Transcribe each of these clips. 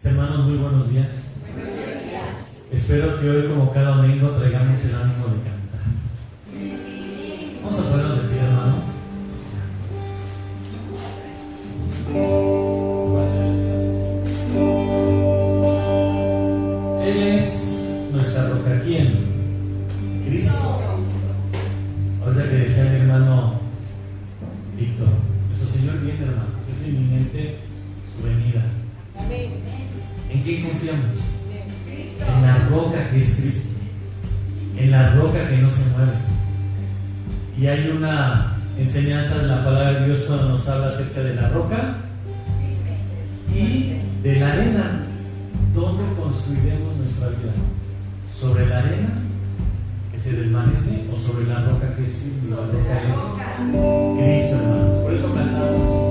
Hermanos, muy buenos días. Espero que hoy, como cada domingo, traigamos el ánimo de cantar. Vamos a ponernos de pie, hermanos. Él es nuestra roca. ¿Quién? Cristo. Ahorita que decía mi hermano Víctor, nuestro Señor viene, hermanos. Es inminente su venida. ¿En quién confiamos? En la roca que es Cristo, en la roca que no se mueve. Y hay una enseñanza de la palabra de Dios cuando nos habla acerca de la roca y de la arena. ¿Dónde construiremos nuestra vida? ¿Sobre la arena que se desvanece o sobre la roca que es firme? La roca es Cristo, hermanos. Por eso cantamos.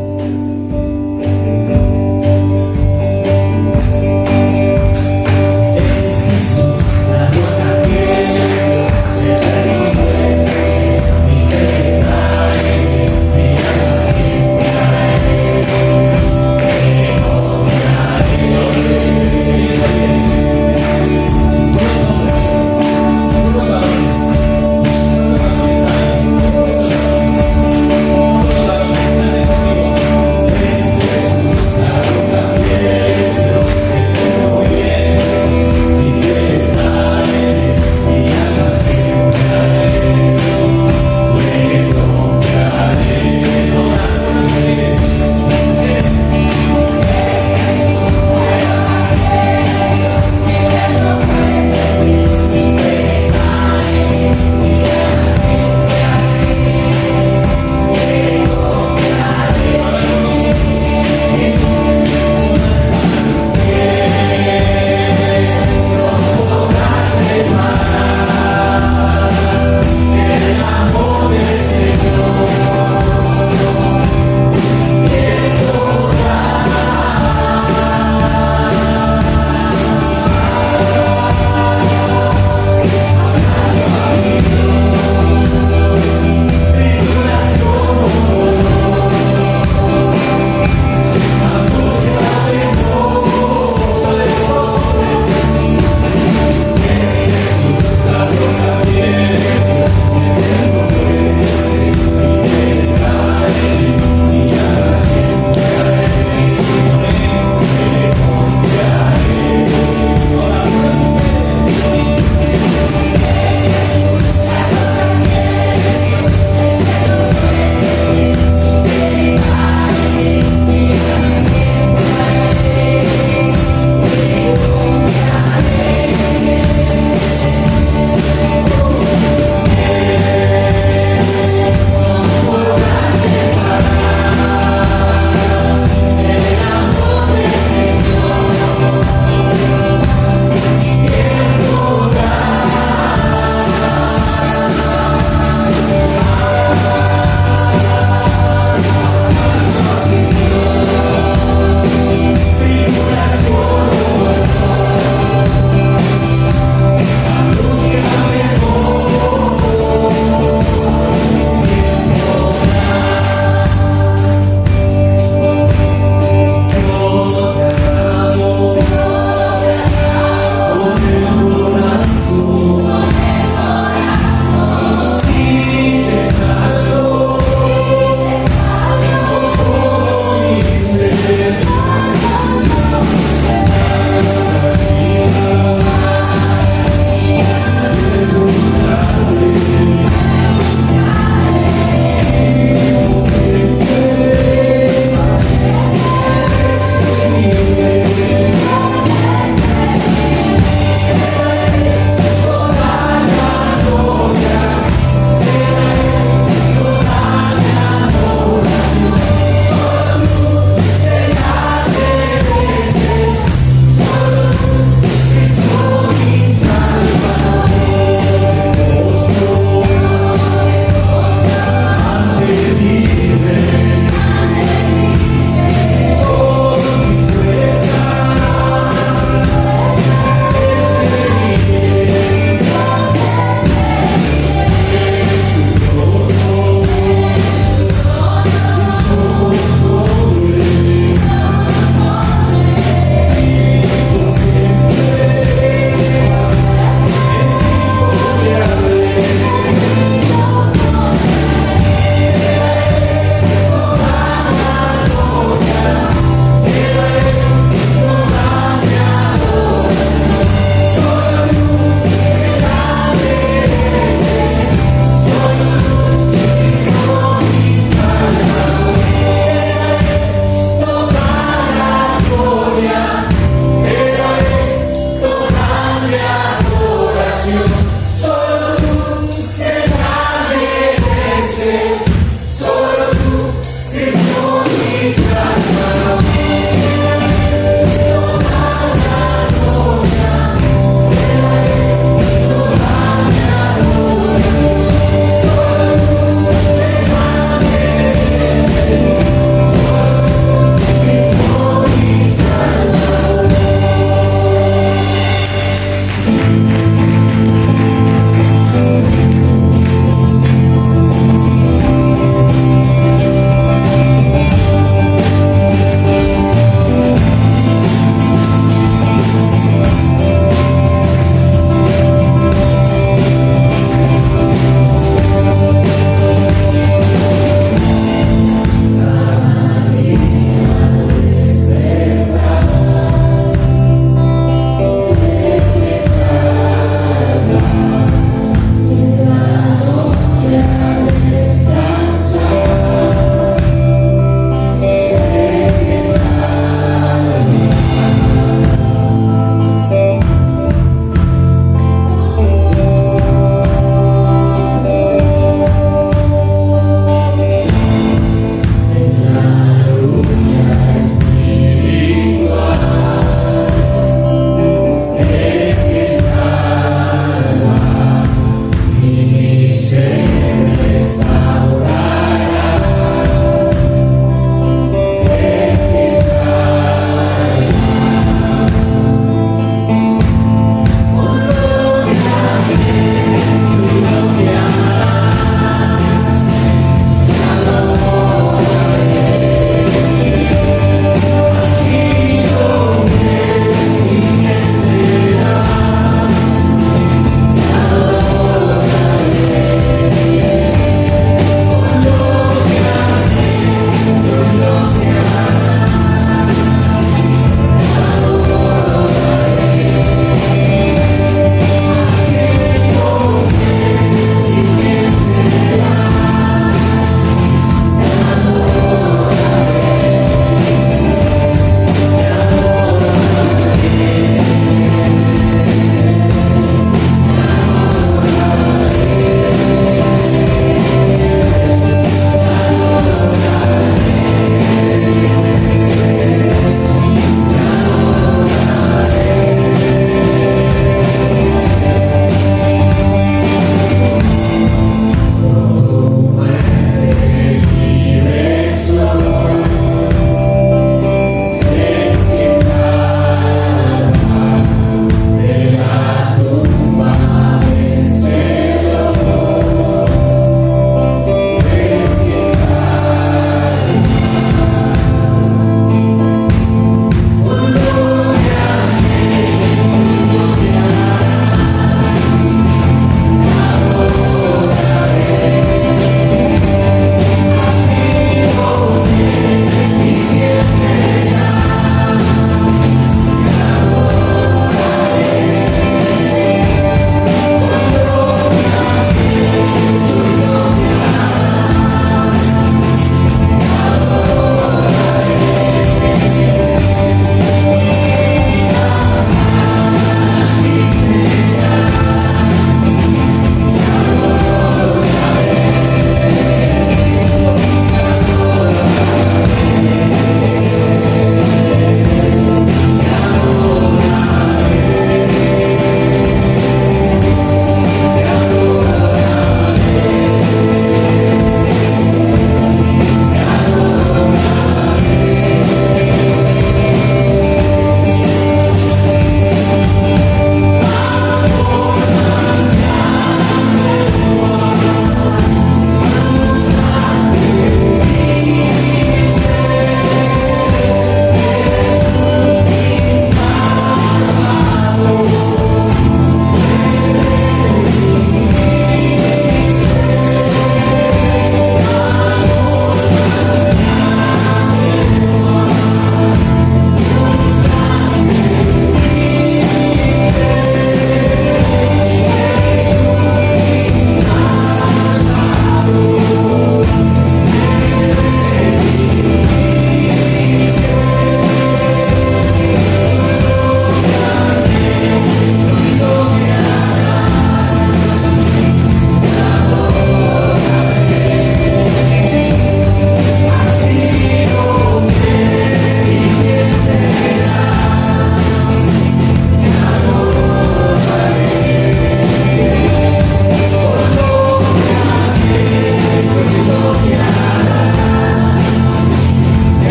Vamos a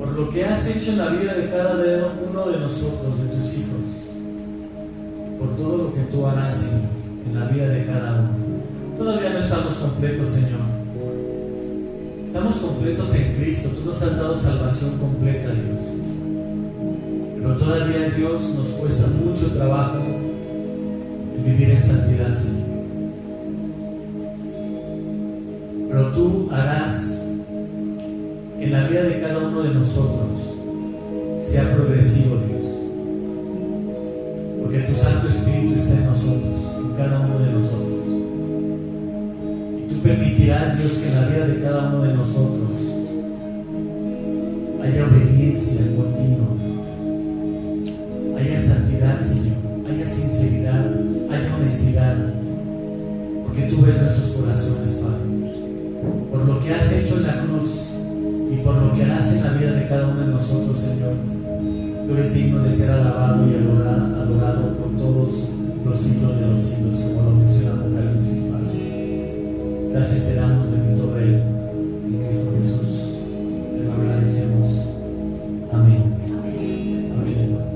por lo que has hecho en la vida de cada uno de nosotros, de tus hijos, por todo lo que tú harás en la vida de cada uno. Todavía no estamos completos, Señor. Estamos completos en Cristo. Tú nos has dado salvación completa, Dios. Pero todavía, Dios, nos cuesta mucho trabajo el vivir en santidad, Señor. Pero tú harás en la vida de cada uno de nosotros sea progresivo, Dios, porque tu Santo Espíritu está en nosotros, en cada uno de nosotros, y tú permitirás, Dios, que en la vida de cada uno de nosotros haya obediencia continua, haya santidad, Señor, haya sinceridad, haya honestidad, porque tú ves nuestros corazones, Padre. Por lo que has hecho en la cruz y por lo que harás en la vida de cada uno de nosotros, Señor, tú eres digno de ser alabado y adorado por todos los siglos de los siglos, como lo menciona Apocalipsis, Padre. Gracias te damos, bendito Rey, en Cristo Jesús. Te lo agradecemos. Amén. Amén, hermanos.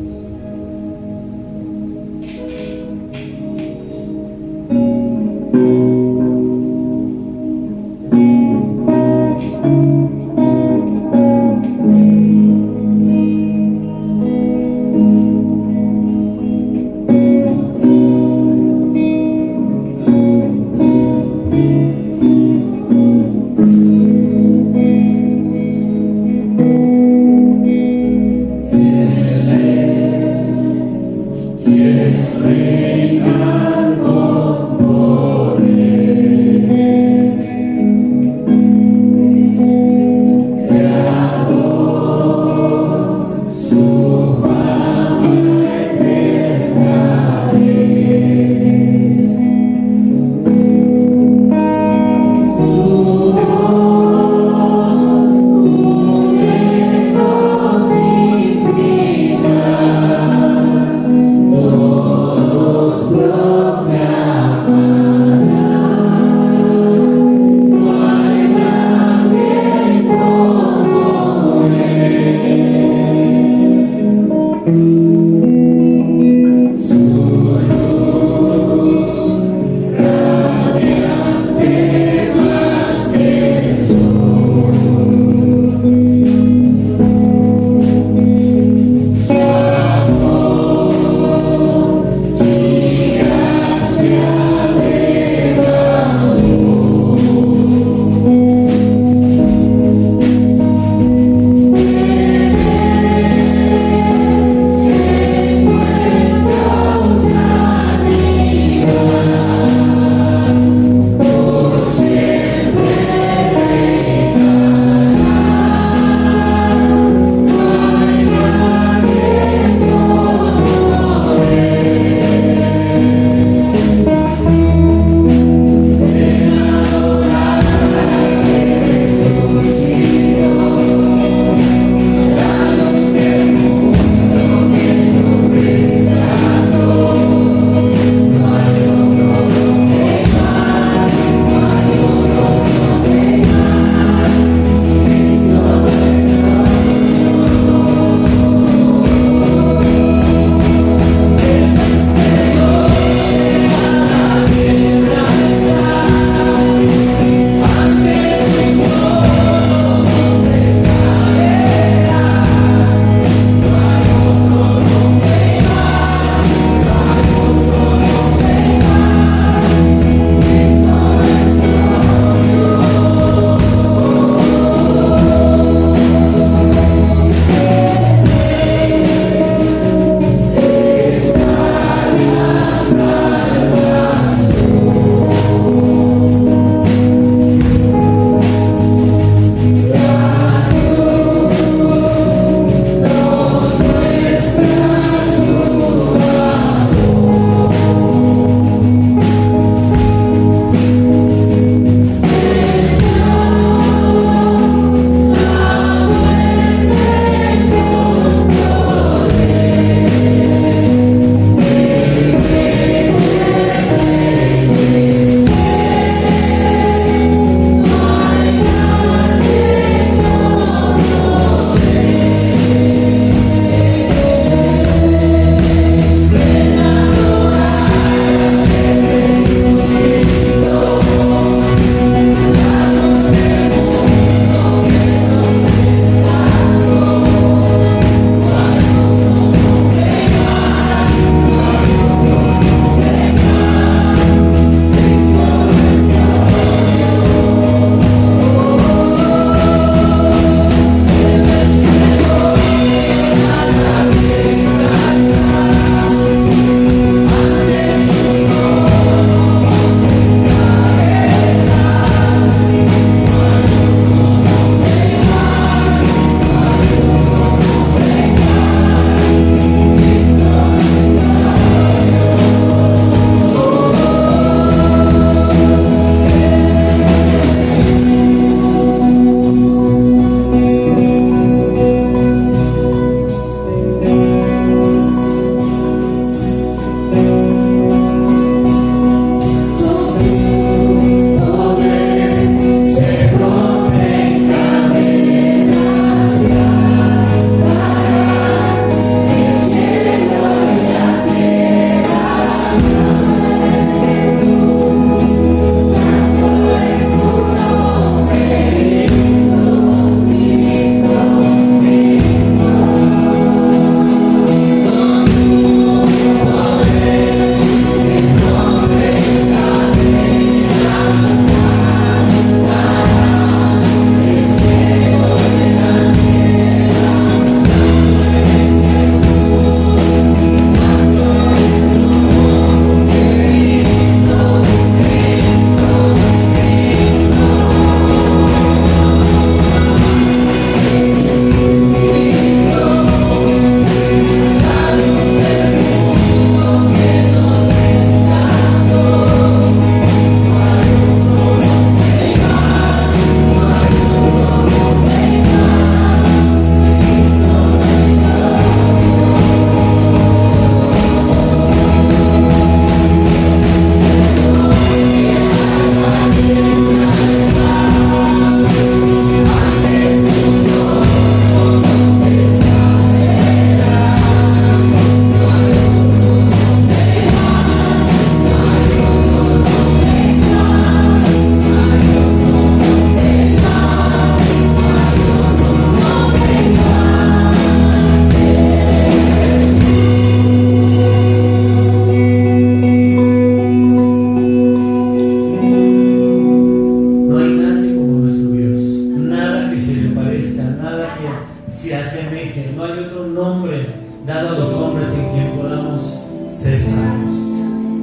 asemeje. No hay otro nombre dado a los hombres en quien podamos ser salvos.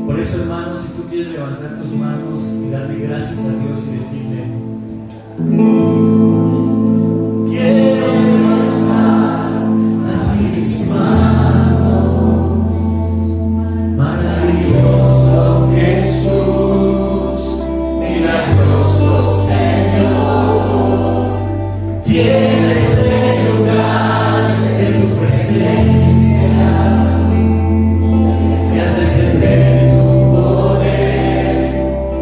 Por eso, hermanos, si tú quieres levantar tus manos y darle gracias a Dios y decirle: quiero levantar a ti mis manos, maravilloso Jesús, milagroso Señor, llena este lugar de tu presencia, me haces sentir tu poder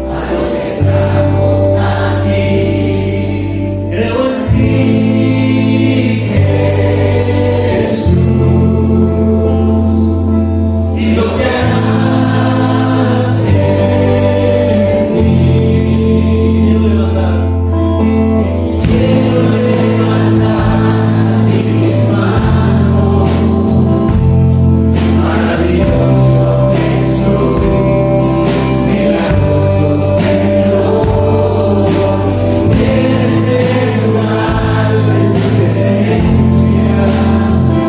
a los que estamos aquí. Creo en ti, Jesús, y lo que harás en mí. Quiero levantar a ti mis manos, maravilloso Jesús, milagroso Señor, llena este lugar de tu presencia, me haces sentir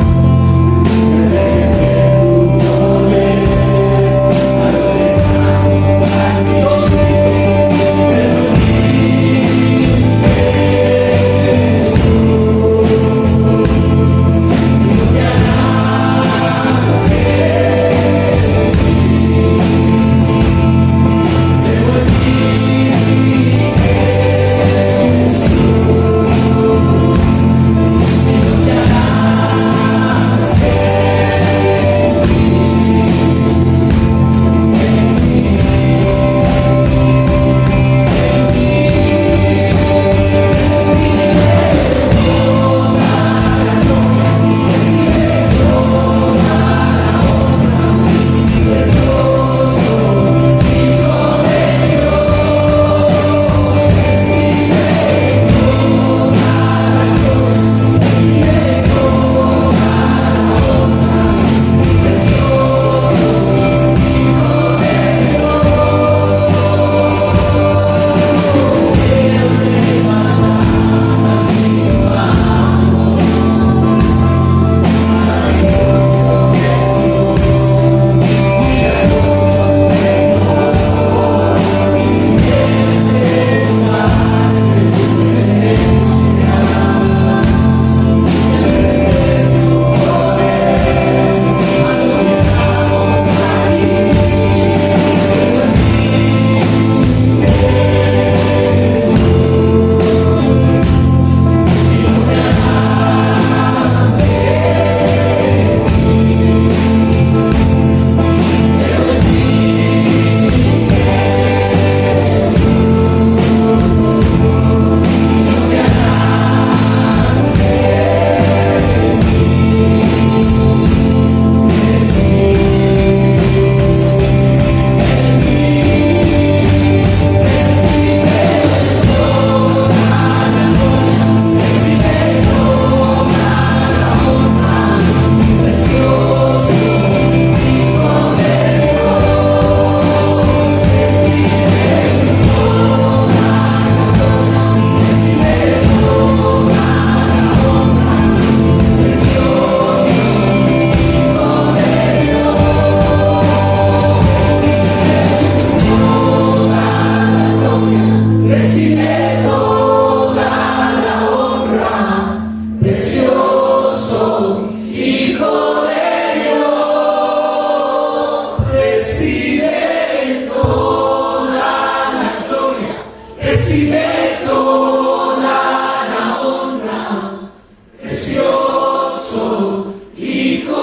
tu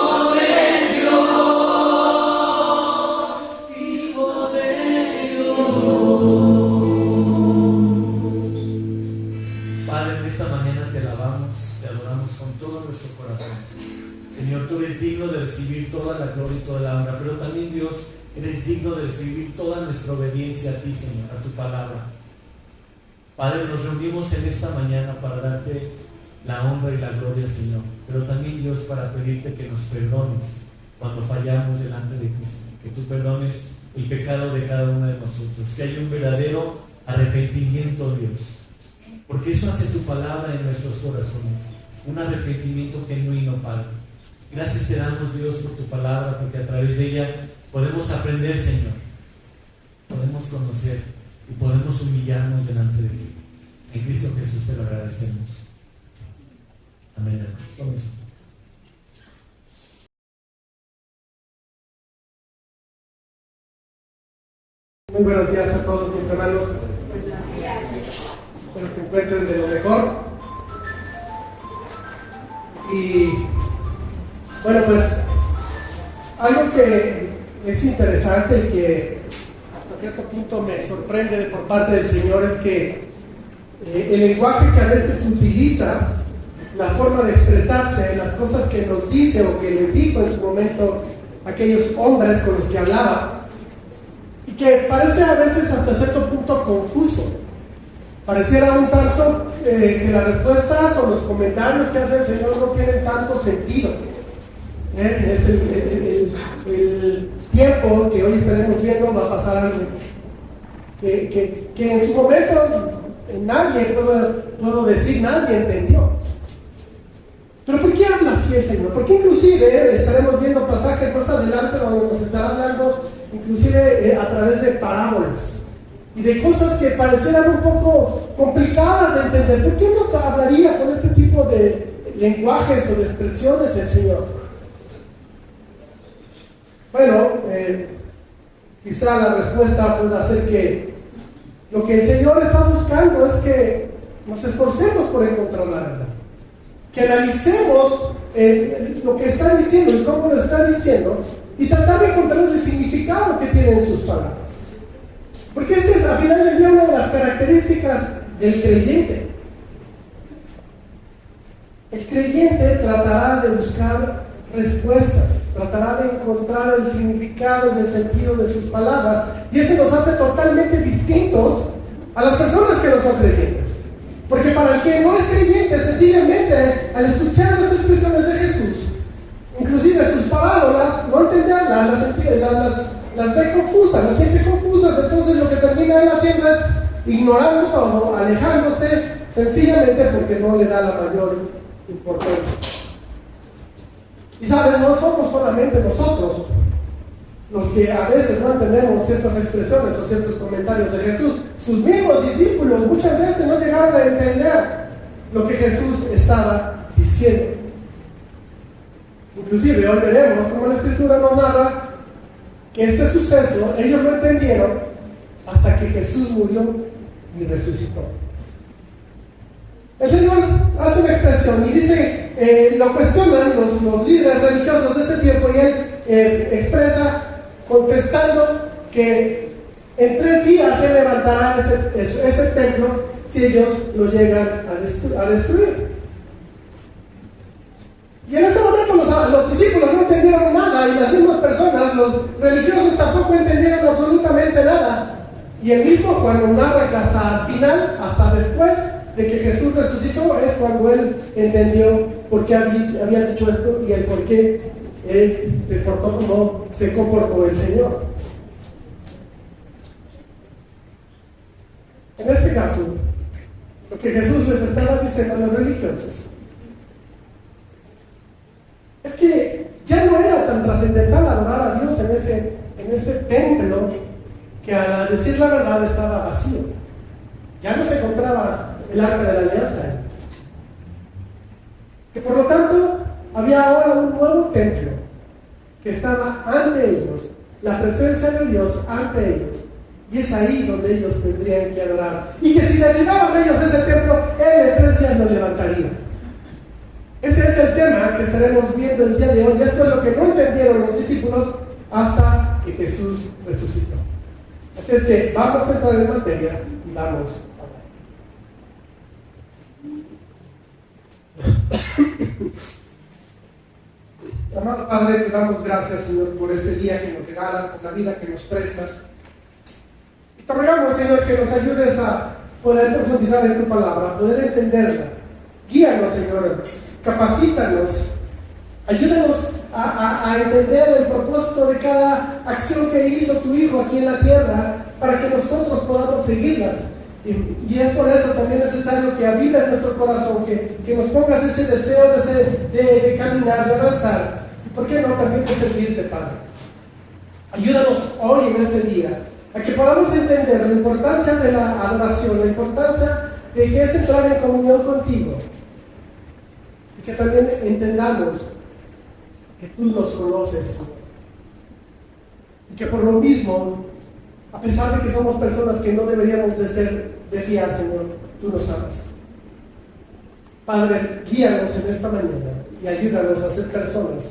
poder a los que estamos aquí. Señor, tú eres digno de recibir toda la gloria y toda la honra, pero también, Dios, eres digno de recibir toda nuestra obediencia a ti, Señor, a tu palabra. Padre, nos reunimos en esta mañana para darte la honra y la gloria, Señor, pero también, Dios, para pedirte que nos perdones cuando fallamos delante de ti, Señor, que tú perdones el pecado de cada uno de nosotros, que haya un verdadero arrepentimiento, Dios, porque eso hace tu palabra en nuestros corazones. un arrepentimiento genuino, Padre. Gracias te damos, Dios, por tu palabra, porque a través de ella podemos aprender, Señor, podemos conocer y podemos humillarnos delante de ti. En Cristo Jesús te lo agradecemos. Amén, hermanos. Con eso. Muy buenos días a todos mis hermanos. Espero se encuentren de lo mejor. Y bueno, pues algo que es interesante y que hasta cierto punto me sorprende por parte del Señor es que el lenguaje que a veces utiliza, la forma de expresarse, las cosas que nos dice o que les dijo en su momento aquellos hombres con los que hablaba, y que parece a veces hasta cierto punto confuso. Pareciera un tanto que las respuestas o los comentarios que hace el Señor no tienen tanto sentido. Es el tiempo que hoy estaremos viendo, va a pasar algo que en su momento nadie, puedo decir, nadie entendió. Pero ¿por qué habla así el Señor? Porque inclusive estaremos viendo pasajes más adelante donde nos estará hablando inclusive a través de parábolas y de cosas que parecieran un poco complicadas de entender. ¿Por qué nos hablaría con este tipo de lenguajes o de expresiones el Señor? Bueno, quizá la respuesta pueda ser que lo que el Señor está buscando es que nos esforcemos por encontrar la verdad, que analicemos lo que está diciendo y cómo lo está diciendo y tratar de encontrar el significado que tienen sus palabras. Porque esta es, al final del día, una de las características del creyente. El creyente tratará de buscar respuestas, tratará de encontrar el significado y el sentido de sus palabras, y eso nos hace totalmente distintos a las personas que no son creyentes. Porque para el que no es creyente, sencillamente al escuchar las expresiones de Jesús, inclusive sus parábolas, no entenderlas, las ve confusas, las siente confusas. Entonces lo que termina él haciendo es ignorando todo, alejándose, sencillamente porque no le da la mayor importancia. Y sabes, no somos solamente nosotros los que a veces no entendemos ciertas expresiones o ciertos comentarios de Jesús. Sus mismos discípulos muchas veces no llegaron a entender lo que Jesús estaba diciendo. Inclusive hoy veremos cómo la Escritura nos narra que este suceso ellos no entendieron hasta que Jesús murió y resucitó. El Señor hace una expresión y dice, lo cuestionan los líderes religiosos de ese tiempo, y él expresa contestando que en 3 días se levantará ese templo si ellos lo llegan a destruir. Y en ese momento los discípulos no entendieron nada, y las mismas personas, los religiosos, tampoco entendieron absolutamente nada. Y el mismo Juan nos narra que hasta el final, hasta después de que Jesús resucitó, es cuando él entendió por qué había dicho esto y el por qué él se portó como se comportó el Señor. En este caso, lo que Jesús les estaba diciendo a los religiosos es que ya no era tan trascendental adorar a Dios en ese templo que, a decir la verdad, estaba vacío. Ya no se encontraba el arca de la alianza. Que por lo tanto había ahora un nuevo templo que estaba ante ellos, la presencia de Dios ante ellos, y es ahí donde ellos tendrían que adorar. Y que si derribaban ellos ese templo, él en 3 días lo levantaría. Este es el tema que estaremos viendo el día de hoy. Esto es lo que no entendieron los discípulos hasta que Jesús resucitó. Así es que vamos a entrar en materia y vamos a hablar. Amado Padre, te damos gracias, Señor, por este día que nos regalas, por la vida que nos prestas. Y te rogamos, Señor, que nos ayudes a poder profundizar en tu palabra, a poder entenderla. Guíanos, Señor. Capacítanos, ayúdanos a entender el propósito de cada acción que hizo tu Hijo aquí en la tierra, para que nosotros podamos seguirlas Y es por eso también necesario que avive en nuestro corazón, que nos pongas ese deseo de caminar, de avanzar. Y por qué no también de servirte, Padre. Ayúdanos hoy en este día a que podamos entender la importancia de la adoración, la importancia de que es entrar en comunión contigo. Y que también entendamos que tú nos conoces. Y que por lo mismo, a pesar de que somos personas que no deberíamos de fiar, Señor, tú nos amas. Padre, guíanos en esta mañana y ayúdanos a ser personas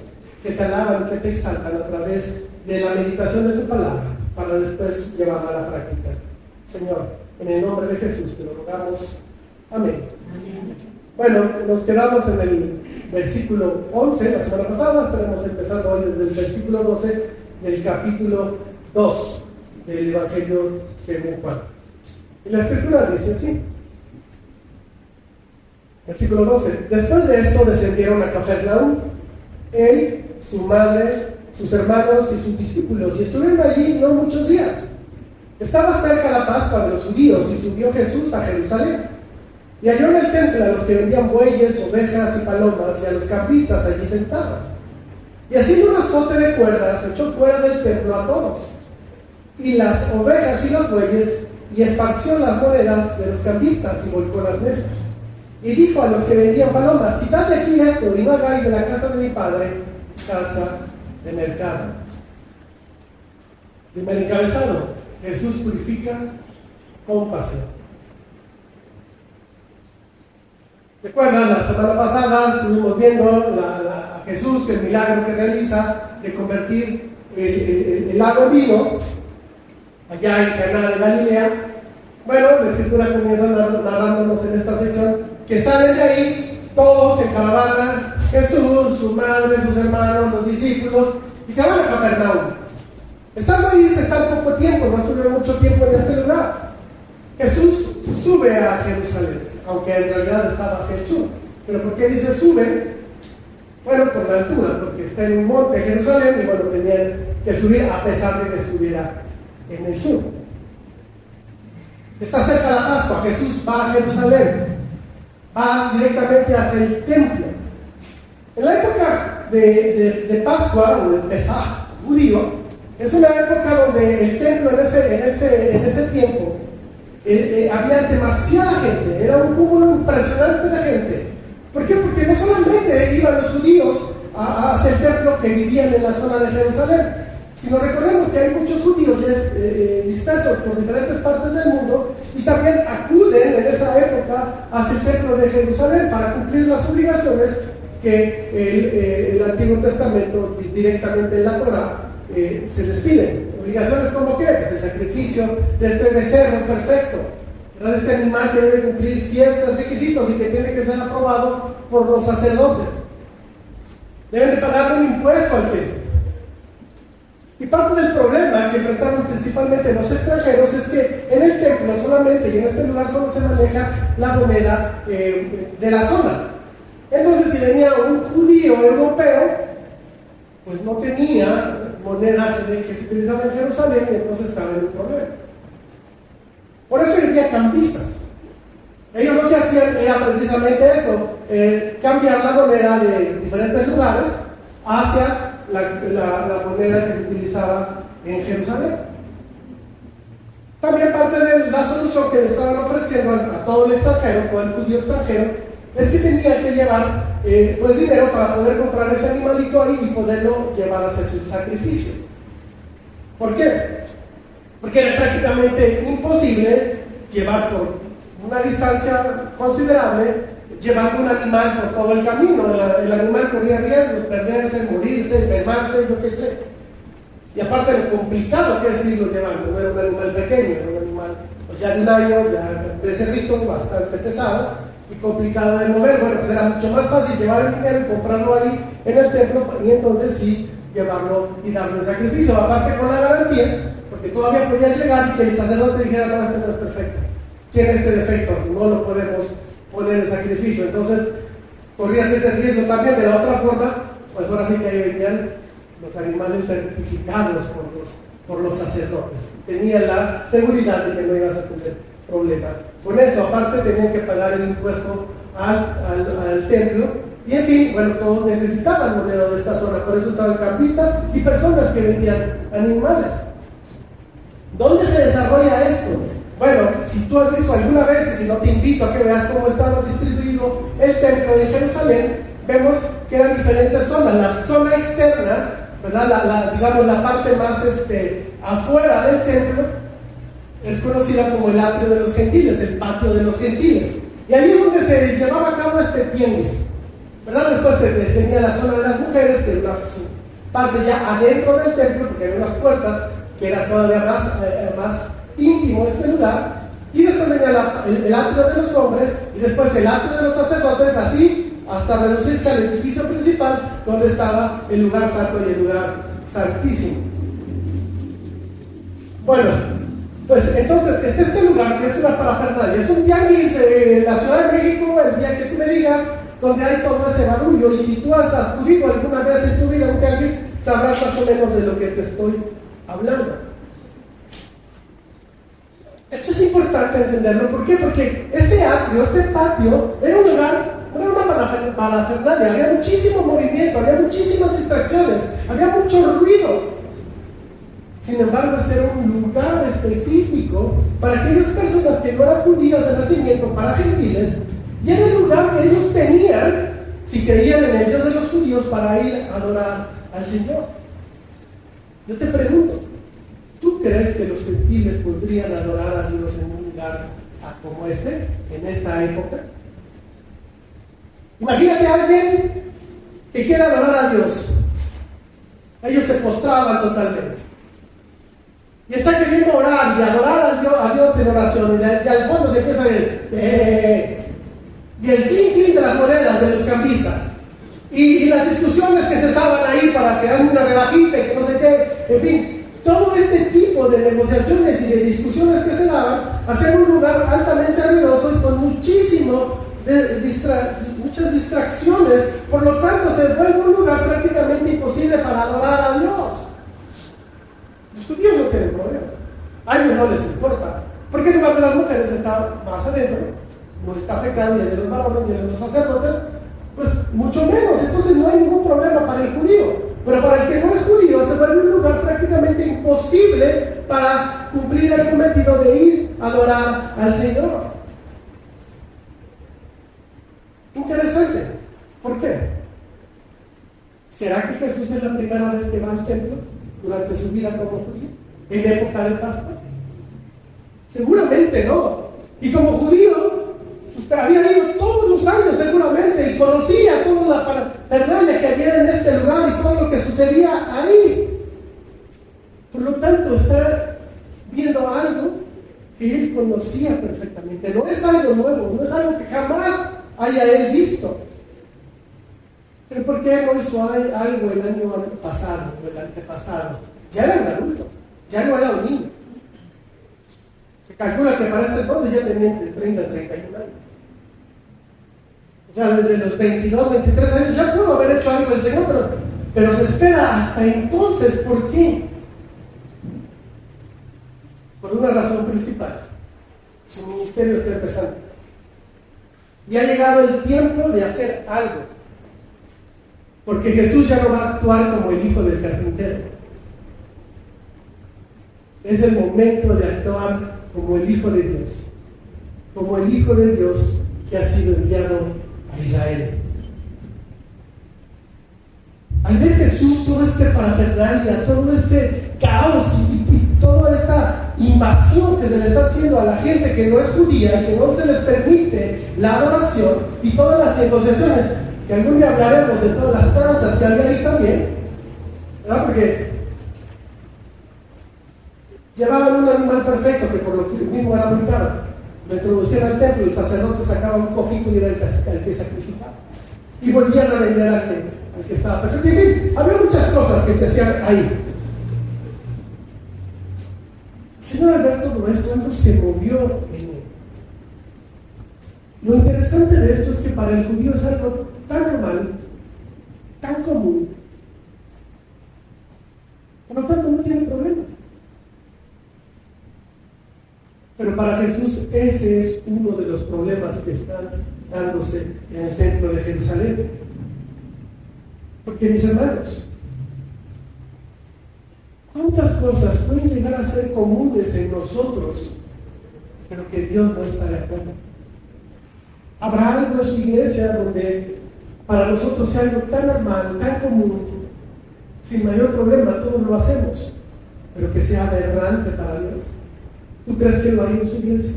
que te alaban y que te exaltan a través de la meditación de tu palabra, para después llevarla a la práctica. Señor, en el nombre de Jesús te lo rogamos. Amén. Bueno, nos quedamos en el versículo 11 la semana pasada, estaremos empezando hoy desde el versículo 12 del capítulo 2 del Evangelio según Juan. Y la escritura dice así, versículo 12: después de esto descendieron a Capernaum, él, su madre, sus hermanos y sus discípulos, y estuvieron allí no muchos días. Estaba cerca la Pascua de los judíos, y subió Jesús a Jerusalén, y halló en el templo a los que vendían bueyes, ovejas y palomas, y a los campistas allí sentados. Y haciendo un azote de cuerdas, echó fuera del templo a todos, y las ovejas y los bueyes, y esparció las monedas de los cambistas, y volcó las mesas. Y dijo a los que vendían palomas: quitad de aquí esto, y no hagáis de la casa de mi padre casa de mercado. Primer encabezado: Jesús purifica con pasión. ¿Recuerdan? La semana pasada estuvimos viendo a Jesús, el milagro que realiza de convertir el agua en vino allá en Caná de Galilea. Bueno, la escritura comienza narrándonos en esta sección que salen de ahí todos en caravana, Jesús, su madre, sus hermanos, los discípulos, y se van a Capernaum. Estando ahí se está poco tiempo, no estuve mucho tiempo en este lugar. Jesús sube a Jerusalén, aunque en realidad estaba hacia el sur. ¿Pero por qué dice sube? Bueno, por la altura, porque está en un monte Jerusalén, y bueno, tenían que subir a pesar de que estuviera en el sur. Está cerca la Pascua, Jesús va a Jerusalén, va directamente hacia el templo. En la época de Pascua, o el Pesaj judío, es una época donde el templo en ese tiempo había demasiada gente, era un cúmulo impresionante de gente. ¿Por qué? Porque no solamente iban los judíos hacia el templo que vivían en la zona de Jerusalén, sino recordemos que hay muchos judíos dispersos por diferentes partes del mundo y también acuden en esa época hacia el templo de Jerusalén para cumplir las obligaciones que el Antiguo Testamento, directamente en la Torá, se les piden. Obligaciones como qué? Pues el sacrificio de este becerro perfecto, ¿verdad? Este animal que debe cumplir ciertos requisitos y que tiene que ser aprobado por los sacerdotes. Deben de pagar un impuesto al templo. Y parte del problema que enfrentaron principalmente los extranjeros es que en el templo solamente, y en este lugar solo se maneja la moneda de la zona. Entonces, si venía un judío europeo, pues no tenía moneda que se utilizaba en Jerusalén, y entonces estaba en un problema. Por eso había campistas. Ellos lo que hacían era precisamente esto, cambiar la moneda de diferentes lugares hacia la moneda que se utilizaba en Jerusalén. También parte de la solución que le estaban ofreciendo a todo el extranjero, todo el judío extranjero, es que tenía que llevar pues dinero para poder comprar ese animalito ahí y poderlo llevar hacia el sacrificio. ¿Por qué? Porque era prácticamente imposible llevar por una distancia considerable, llevando un animal por todo el camino. El animal corría riesgos, perderse, morirse, enfermarse, yo qué sé. Y aparte lo complicado que es irlo llevando, no era un animal pequeño, era un animal pues ya de un año, ya becerrito, bastante pesado y complicado de mover. Bueno, pues era mucho más fácil llevar el dinero y comprarlo ahí en el templo, y entonces sí llevarlo y darle el sacrificio, aparte con la garantía, porque todavía podías llegar y que el sacerdote dijera: no, este no es perfecto, tiene este defecto, no lo podemos poner en sacrificio. Entonces corrías ese riesgo también. De la otra forma, pues ahora sí que ahí venían los animales certificados por los sacerdotes, tenían la seguridad de que no ibas a tener problema con eso. Aparte tenían que pagar el impuesto al templo, y en fin, bueno, todos necesitaban moneda de esta zona, por eso estaban campistas y personas que vendían animales. ¿Dónde se desarrolla esto? Bueno, si tú has visto alguna vez, y si no te invito a que veas cómo estaba distribuido el templo de Jerusalén, vemos que eran diferentes zonas. La zona externa, ¿verdad? Digamos la parte más afuera del templo, es conocida como el atrio de los gentiles, el patio de los gentiles. Y ahí es donde se llevaba a cabo tianguis, ¿verdad? Después tenía la zona de las mujeres, que era una parte ya adentro del templo, porque había unas puertas, que era todavía más íntimo este lugar. Y después venía el atrio de los hombres, y después el atrio de los sacerdotes, así hasta reducirse al edificio principal, donde estaba el lugar santo y el lugar santísimo. Bueno, pues entonces, este lugar que es una parafernalia, es un tianguis en la Ciudad de México, el día que tú me digas, donde hay todo ese barullo, y si tú has acudido alguna vez en tu vida a un tianguis, sabrás más o menos de lo que te estoy hablando. Esto es importante entenderlo. ¿Por qué? Porque este atrio, este patio, era un lugar, era una parafernalia, había muchísimo movimiento, había muchísimas distracciones, había mucho ruido. Sin embargo, este era un lugar específico para aquellas personas que no eran judías de nacimiento, para gentiles, y era el lugar que ellos tenían, si creían en el Dios de los judíos, para ir a adorar al Señor. Yo te pregunto, ¿tú crees que los gentiles podrían adorar a Dios en un lugar como este, en esta época? Imagínate a alguien que quiera adorar a Dios. Ellos se postraban totalmente. Y está queriendo orar y adorar a Dios en oración. Y al fondo se empieza a ver y el clink de las monedas de los cambistas. Y las discusiones que se estaban ahí para que hagan una rebajita y que no sé qué. En fin, todo este tipo de negociaciones y de discusiones que se daban hacían un lugar altamente ruidoso y con muchas distracciones. Por lo tanto, se vuelve un lugar prácticamente imposible para adorar a Dios. Los judíos no tienen problema. A ellos no les importa. Porque el lugar de las mujeres está más adentro, no está afectado, y el de los varones y el de los sacerdotes, pues mucho menos. Entonces no hay ningún problema para el judío. Pero para el que no es judío, se vuelve un lugar prácticamente imposible para cumplir el cometido de ir a adorar al Señor. Interesante. ¿Por qué? ¿Será que Jesús es la primera vez que va al templo durante su vida como judío, en época de Pascua? Seguramente no. Y como judío, usted había ido todos los años seguramente y conocía toda la parafernalia que había en este lugar y todo lo que sucedía ahí. Por lo tanto, está viendo algo que él conocía perfectamente. No es algo nuevo, no es algo que jamás haya él visto. Pero ¿por qué no hizo algo el año pasado o el antepasado? Ya era un adulto, ya no era un niño. Se calcula que para ese entonces ya tenía entre 30 y 31 años. O sea, desde los 22, 23 años ya pudo haber hecho algo el Señor, pero se espera hasta entonces. ¿Por qué? Por una razón principal. Su ministerio está empezando. Y ha llegado el tiempo de hacer algo. Porque Jesús ya no va a actuar como el hijo del carpintero. Es el momento de actuar como el Hijo de Dios. Como el Hijo de Dios que ha sido enviado a Israel. Al ver Jesús todo este parafernalia, todo este caos y toda esta invasión que se le está haciendo a la gente que no es judía y que no se les permite la adoración y todas las negociaciones, que algún día hablaremos de todas las tranzas que había ahí también, ¿verdad? Porque llevaban un animal perfecto que por lo mismo era muy caro, lo introducían al templo y el sacerdote sacaba un cojito y era el que sacrificaba, y volvían a vender al que estaba perfecto. En fin, había muchas cosas que se hacían ahí. Señor, al ver todo esto, eso se movió en él. Lo interesante de esto es que para el judío es algo tan normal, tan común, por lo tanto no tiene problema. Pero para Jesús uno de los problemas que están dándose en el templo de Jerusalén. Porque, mis hermanos, ¿cuántas cosas pueden llegar a ser comunes en nosotros, pero que Dios no está de acuerdo? Habrá algo en su iglesia donde para nosotros sea algo tan normal, tan común, sin mayor problema, todos lo hacemos, pero que sea aberrante para Dios. ¿Tú crees que lo hay en su iglesia?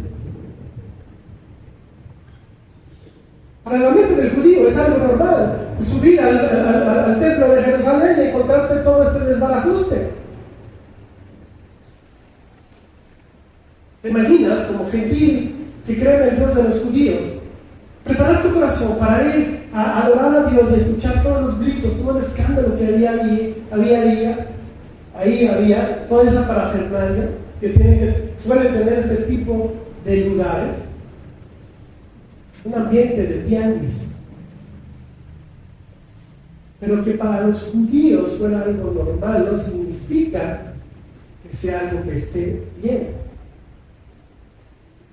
Para la mente del judío es algo normal subir al templo de Jerusalén y encontrarte todo este desbarajuste. ¿Te imaginas como gentil que cree en el Dios de los judíos? Preparar tu corazón para ir a adorar a Dios y escuchar todos los gritos, todo el escándalo que ahí había toda esa parafernalia que suelen tener este tipo de lugares, un ambiente de tianguis, pero que para los judíos fuera algo normal no significa que sea algo que esté bien.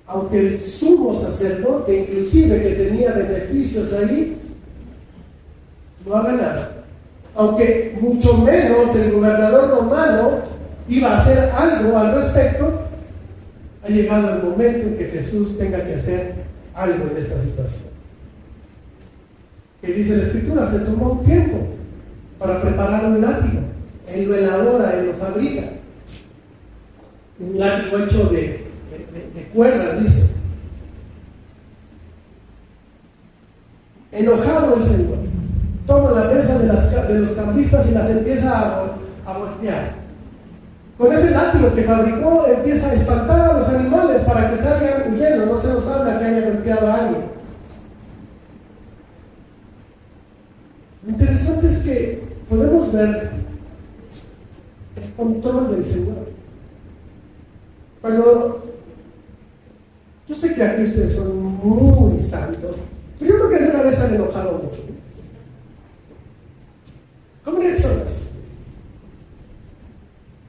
Aunque el sumo sacerdote, inclusive que tenía beneficios ahí, no haga nada. Aunque mucho menos el gobernador romano iba a hacer algo al respecto, ha llegado el momento en que Jesús tenga que hacer algo en esta situación. Que dice la Escritura, se tomó un tiempo para preparar un látigo. Él lo elabora, él lo fabrica. Un látigo hecho de cuerdas, dice. Enojado el Señor, toma la mesa de los cambistas y las empieza a voltear. Con ese látigo que fabricó empieza a espantar a los animales para que salgan huyendo. No se nos habla que haya golpeado a alguien. Lo interesante es que podemos ver el control del Señor. Cuando yo sé que aquí ustedes son muy santos, pero yo creo que alguna vez han enojado mucho. ¿Cómo reaccionas?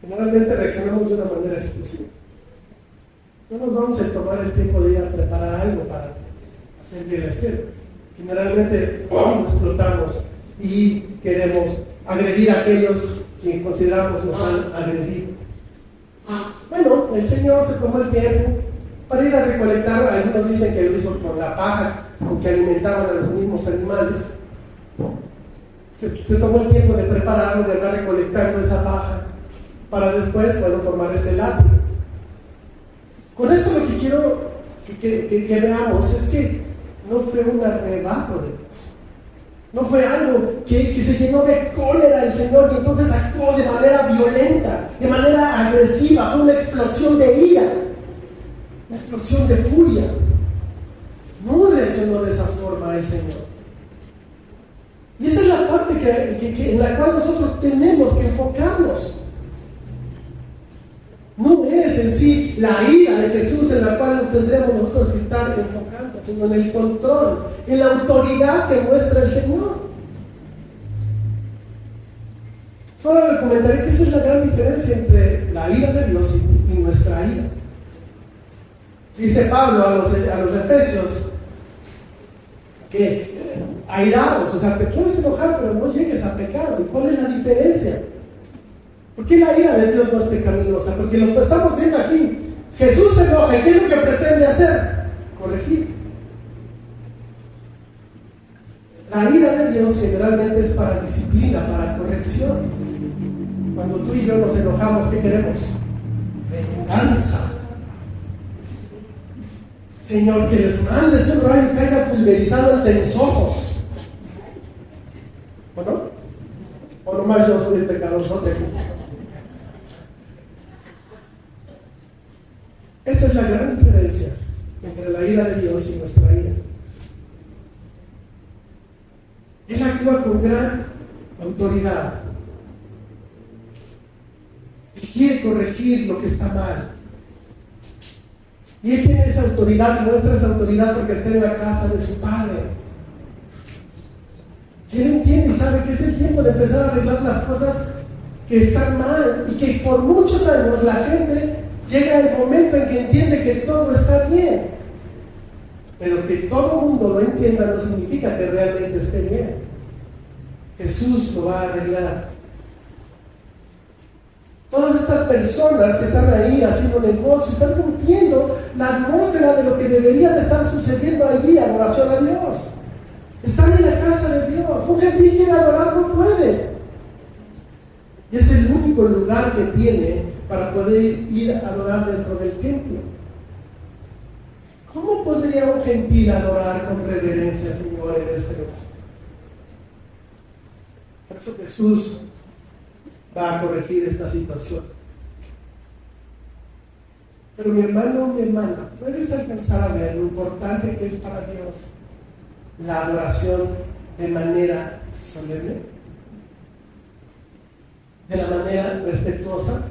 Generalmente reaccionamos de una manera explosiva. No nos vamos a tomar el tiempo de ir a preparar algo para hacer bien hacer. Generalmente explotamos y queremos agredir a aquellos que consideramos nos han agredido. Bueno, el Señor se tomó el tiempo para ir a recolectar. Algunos dicen que lo hizo con la paja con que alimentaban a los mismos animales. Se tomó el tiempo de prepararlo, de andar recolectando esa paja para después, formar este látigo. Con esto lo que quiero que veamos es que no fue un arrebato de Dios. No fue algo que se llenó de cólera el Señor y entonces actuó de manera violenta, de manera agresiva. Fue una explosión de ira, una explosión de furia. No reaccionó de esa forma el Señor. Y esa es la parte en la cual nosotros tenemos que enfocarnos. No es en sí la ira de Jesús en la cual tendremos nosotros que estar enfocando, sino en el control, en la autoridad que muestra el Señor. Solo le comentaré que esa es la gran diferencia entre la ira de Dios y nuestra ira. Dice Pablo a los Efesios que airados, o sea, te puedes enojar, pero no llegues a pecado. ¿Y cuál es la diferencia? ¿Por qué la ira de Dios no es pecaminosa? Porque lo que estamos viendo aquí, Jesús se enoja, ¿y qué es lo que pretende hacer? Corregir. La ira de Dios generalmente es para disciplina, para corrección. Cuando tú y yo nos enojamos, ¿qué queremos? Venganza. Señor, que les mandes un rayo y caiga pulverizado entre mis ojos. ¿O no? ¿O nomás yo soy el pecador sote? Esa es la gran diferencia entre la ira de Dios y nuestra ira. Él actúa con gran autoridad. Él quiere corregir lo que está mal. Y Él tiene esa autoridad, muestra esa autoridad porque está en la casa de su Padre. Y Él entiende y sabe que es el tiempo de empezar a arreglar las cosas que están mal y que por muchos años la gente llega el momento en que entiende que todo está bien. Pero que todo el mundo lo entienda no significa que realmente esté bien. Jesús lo va a arreglar. Todas estas personas que están ahí haciendo negocio están rompiendo la atmósfera de lo que debería de estar sucediendo allí, adoración a Dios. Están en la casa de Dios. Un gentil que quiere adorar no puede. Y es el único lugar que tiene para poder ir a adorar dentro del templo. ¿Cómo podría un gentil adorar con reverencia al Señor en este lugar? Por eso Jesús va a corregir esta situación. Pero mi hermano, mi hermana, ¿puedes alcanzar a ver lo importante que es para Dios la adoración de manera solemne? De la manera respetuosa,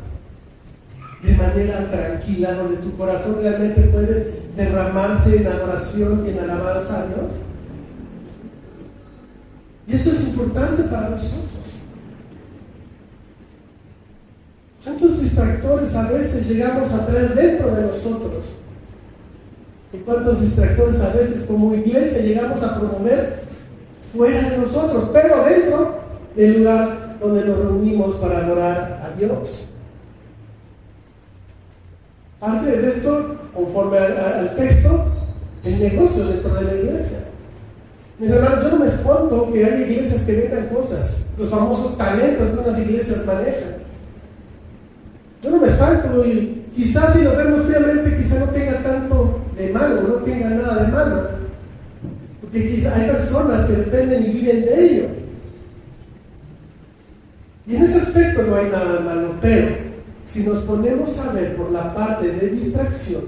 de manera tranquila, donde tu corazón realmente puede derramarse en adoración y en alabanza a Dios. Y esto es importante para nosotros. ¿Cuántos distractores a veces llegamos a traer dentro de nosotros? ¿Y cuántos distractores a veces como iglesia llegamos a promover fuera de nosotros, pero dentro del lugar donde nos reunimos para adorar a Dios? Parte de esto, conforme al texto, el negocio dentro de la iglesia. Mis hermanos, yo no me espanto que haya iglesias que vendan cosas, los famosos talentos que unas iglesias manejan. Yo no me espanto, y quizás si lo vemos fríamente, quizás no tenga tanto de malo, no tenga nada de malo, porque quizás hay personas que dependen y viven de ello. Y en ese aspecto no hay nada de malo, pero si nos ponemos a ver por la parte de distracción,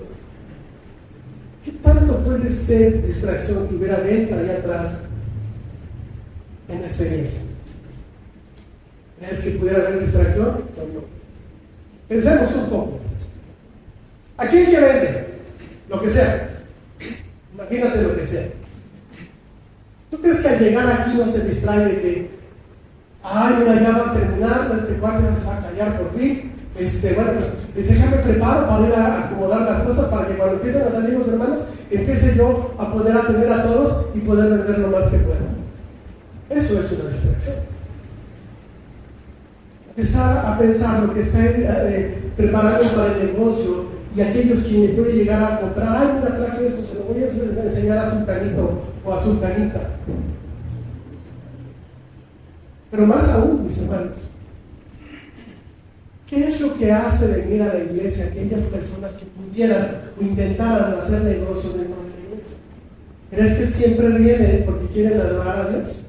¿qué tanto puede ser distracción que hubiera venta allá atrás en esta iglesia? ¿Crees que pudiera haber distracción o no? Pensemos un poco. Aquel que vende, lo que sea, imagínate lo que sea. ¿Tú crees que al llegar aquí no se distrae de que, ay, mira, ya va a terminar, este cuarto ya se va a callar por fin? Bueno, pues déjame preparo para ir a acomodar las cosas para que cuando empiecen a salir los hermanos, empiece yo a poder atender a todos y poder vender lo más que pueda. Eso es una distracción. Empezar a pensar lo que está preparando para el negocio y aquellos que pueden llegar a comprar, ay, mira, traje esto, se lo voy a enseñar a sultanito o a sultanita. Pero más aún, mis hermanos, ¿qué es lo que hace venir a la iglesia aquellas personas que pudieran o intentaran hacer negocio dentro de la iglesia? ¿Crees que siempre vienen porque quieren adorar a Dios?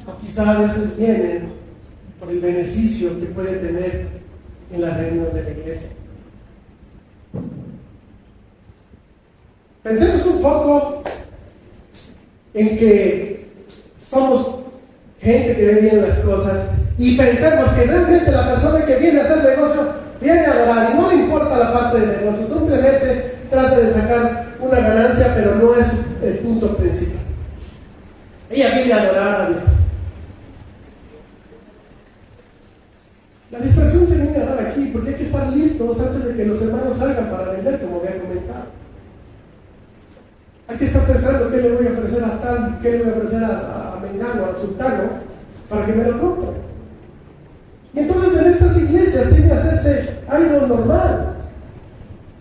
O quizá a veces vienen por el beneficio que pueden tener en la reunión de la iglesia. Pensemos un poco en que somos gente que ve bien las cosas y pensemos que realmente la persona que viene a hacer negocio viene a adorar y no le importa la parte del negocio, simplemente trata de sacar una ganancia, pero no es el punto principal. Ella viene a adorar a Dios. La distracción se viene a dar aquí porque hay que estar listos antes de que los hermanos salgan para vender, como había comentado. Hay que estar pensando qué le voy a ofrecer a tal, qué le voy a ofrecer a Mengano, a Sultano, para que me lo compren. Y entonces en estas iglesias tiene que hacerse algo normal.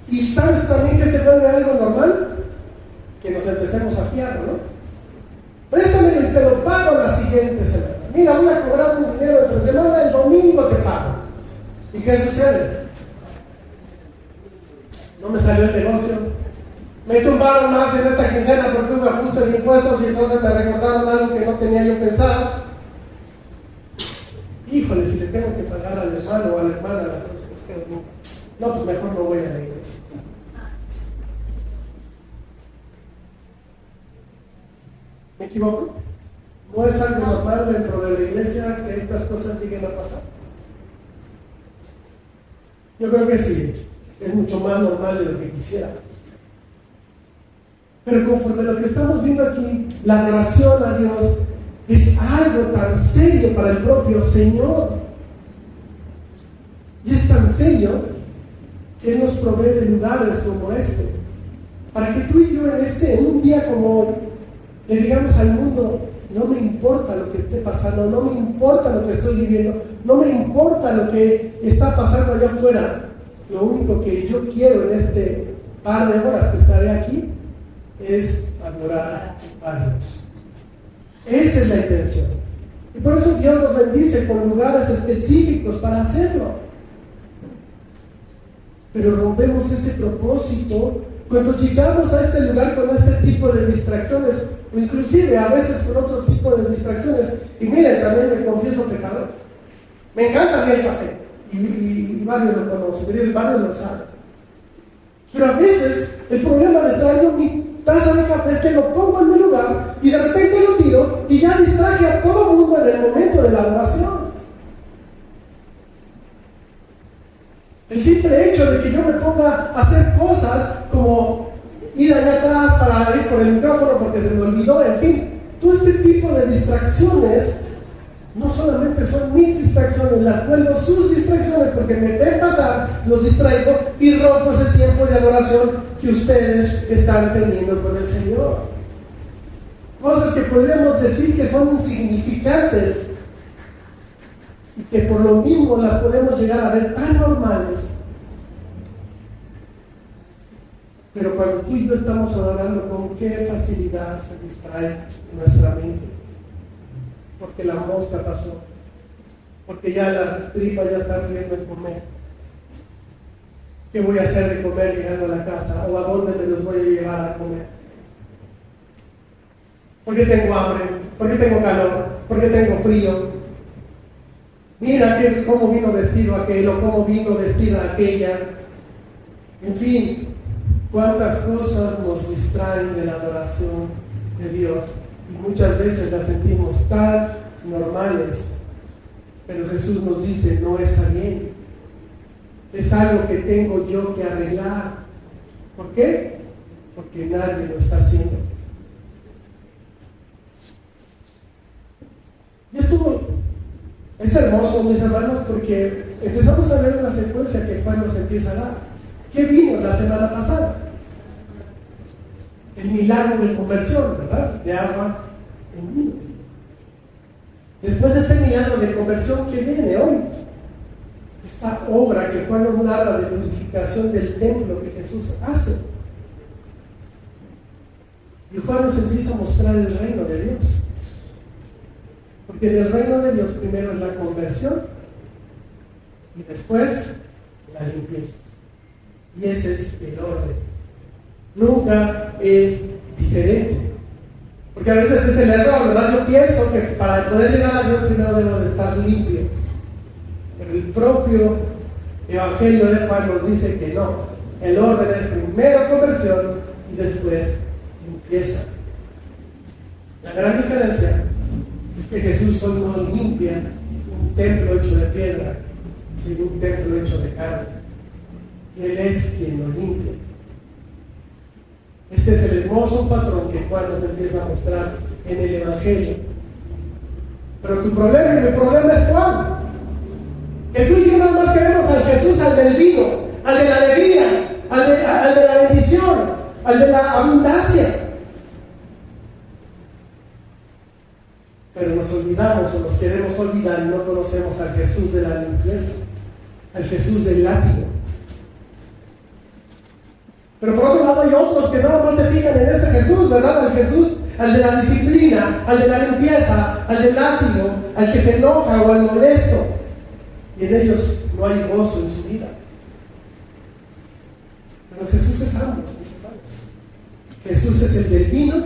Y sabes también que se vuelve algo normal, que nos empecemos a fiar, ¿no? Préstamelo y te lo pago la siguiente semana. Mira, voy a cobrar un dinero entre semana, el domingo te pago. ¿Y qué sucede? No me salió el negocio. Me tumbaron más en esta quincena porque hubo ajuste de impuestos y entonces me recordaron algo que no tenía yo pensado. Híjole, si le tengo que pagar al hermano o a la hermana este domingo. No, pues mejor no voy a la iglesia. ¿Me equivoco? ¿No es algo normal dentro de la iglesia que estas cosas lleguen a pasar? Yo creo que sí, es mucho más normal de lo que quisiera. Pero conforme a lo que estamos viendo aquí, la adoración a Dios es algo tan serio para el propio Señor. Y es tan serio que Él nos provee de lugares como este, Para que tú y yo en un día como hoy, le digamos al mundo, no me importa lo que esté pasando, no me importa lo que estoy viviendo, no me importa lo que está pasando allá afuera. Lo único que yo quiero en este par de horas que estaré aquí es adorar a Dios. Esa es la intención. Y por eso Dios nos bendice con lugares específicos para hacerlo. Pero rompemos ese propósito cuando llegamos a este lugar con este tipo de distracciones, o inclusive a veces con otro tipo de distracciones. Y miren, también me confieso pecador. Me encanta a mí el café, y varios lo conocen, varios lo saben. Pero a veces el problema de traer yo mi taza de café es que lo pongo en mi lugar y de repente lo tiro y ya distraje a todo el mundo en el momento de la adoración. El simple hecho de que yo me ponga a hacer cosas como ir allá atrás para ir por el micrófono porque se me olvidó, en fin, todo este tipo de distracciones no solamente son mis distracciones, las vuelvo sus distracciones porque me ven pasar, los distraigo y rompo ese tiempo de adoración que ustedes están teniendo con el Señor. Cosas que podríamos decir que son insignificantes y que por lo mismo las podemos llegar a ver tan normales. Pero cuando tú y yo estamos adorando, con qué facilidad se distrae nuestra mente. Porque la mosca pasó, porque ya las tripas ya están pidiendo de comer. ¿Qué voy a hacer de comer llegando a la casa? ¿O a dónde me los voy a llevar a comer? Porque tengo hambre, porque tengo calor, porque tengo frío. Mira cómo vino vestido aquel, o cómo vino vestida aquella. En fin, cuántas cosas nos distraen de la adoración de Dios. Y muchas veces las sentimos tan normales, pero Jesús nos dice, no está bien. Es algo que tengo yo que arreglar. ¿Por qué? Porque nadie lo está haciendo. Y esto es hermoso, mis hermanos, porque empezamos a ver una secuencia que Juan nos empieza a dar. ¿Qué vimos la semana pasada? El milagro de conversión, ¿verdad? De agua en vino. Después de este milagro de conversión que viene hoy, esta obra que Juan nos narra de purificación del templo que Jesús hace. Y Juan nos empieza a mostrar el reino de Dios. Porque en el reino de Dios primero es la conversión y después la limpieza. Y ese es el orden. Nunca es diferente. Porque a veces es el error, ¿verdad? Yo pienso que para poder llegar a Dios primero debo de estar limpio. Pero el propio Evangelio de Juan nos dice que no. El orden es primero conversión y después limpieza. La gran diferencia es que Jesús solo no limpia un templo hecho de piedra, sino un templo hecho de carne. Él es quien lo limpia. Este es el hermoso patrón que Juan nos empieza a mostrar en el Evangelio. Pero tu problema y mi problema es cuál. Que tú y yo nada más queremos al Jesús, al del vino, al de la alegría, al de la bendición, al de la abundancia. Pero nos olvidamos o nos queremos olvidar y no conocemos al Jesús de la limpieza, al Jesús del látigo. Pero por otro lado hay otros que nada más se fijan en ese Jesús, ¿verdad? Al Jesús, al de la disciplina, al de la limpieza, al del látigo, al que se enoja o al molesto. Y en ellos no hay gozo en su vida. Pero Jesús es ambos, mis hermanos. Jesús es el del vino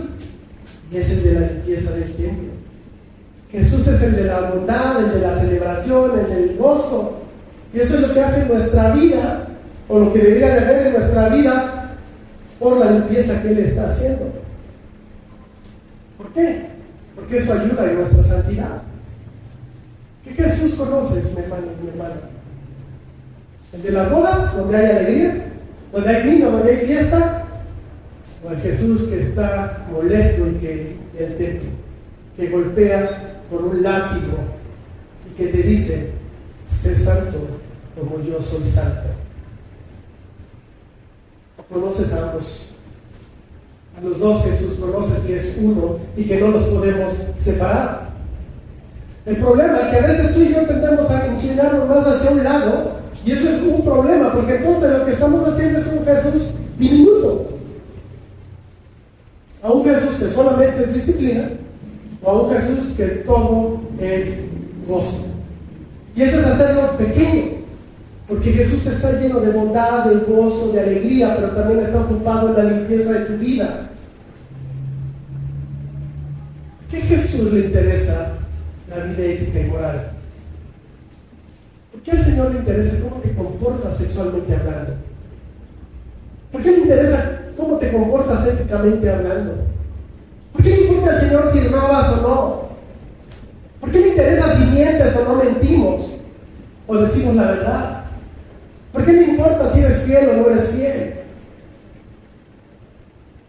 y es el de la limpieza del templo. Jesús es el de la bondad, el de la celebración, el del gozo. Y eso es lo que hace en nuestra vida, o lo que debería de haber en nuestra vida, por la limpieza que Él está haciendo. ¿Por qué? Porque eso ayuda en nuestra santidad. ¿Qué Jesús conoces, mi hermano y mi hermana? ¿El de las bodas, donde hay alegría, donde hay vino, donde hay fiesta? ¿O el Jesús que está molesto y que el templo, que golpea con un látigo y que te dice, sé santo como yo soy santo? ¿Conoces a ambos? A los dos Jesús conoce si es uno y que no los podemos separar. El problema es que a veces tú y yo tendemos a inclinarnos más hacia un lado, y eso es un problema, porque entonces lo que estamos haciendo es un Jesús diminuto. A un Jesús que solamente es disciplina, o a un Jesús que todo es gozo. Y eso es hacerlo pequeño, porque Jesús está lleno de bondad, de gozo, de alegría, pero también está ocupado en la limpieza de tu vida. ¿Qué Jesús le interesa la vida ética y moral? ¿Por qué al Señor le interesa cómo te comportas sexualmente hablando? ¿Por qué le interesa cómo te comportas éticamente hablando? ¿Por qué le importa al Señor si robas o no? ¿Por qué le interesa si mientes o no mentimos? ¿O decimos la verdad? ¿Por qué le importa si eres fiel o no eres fiel?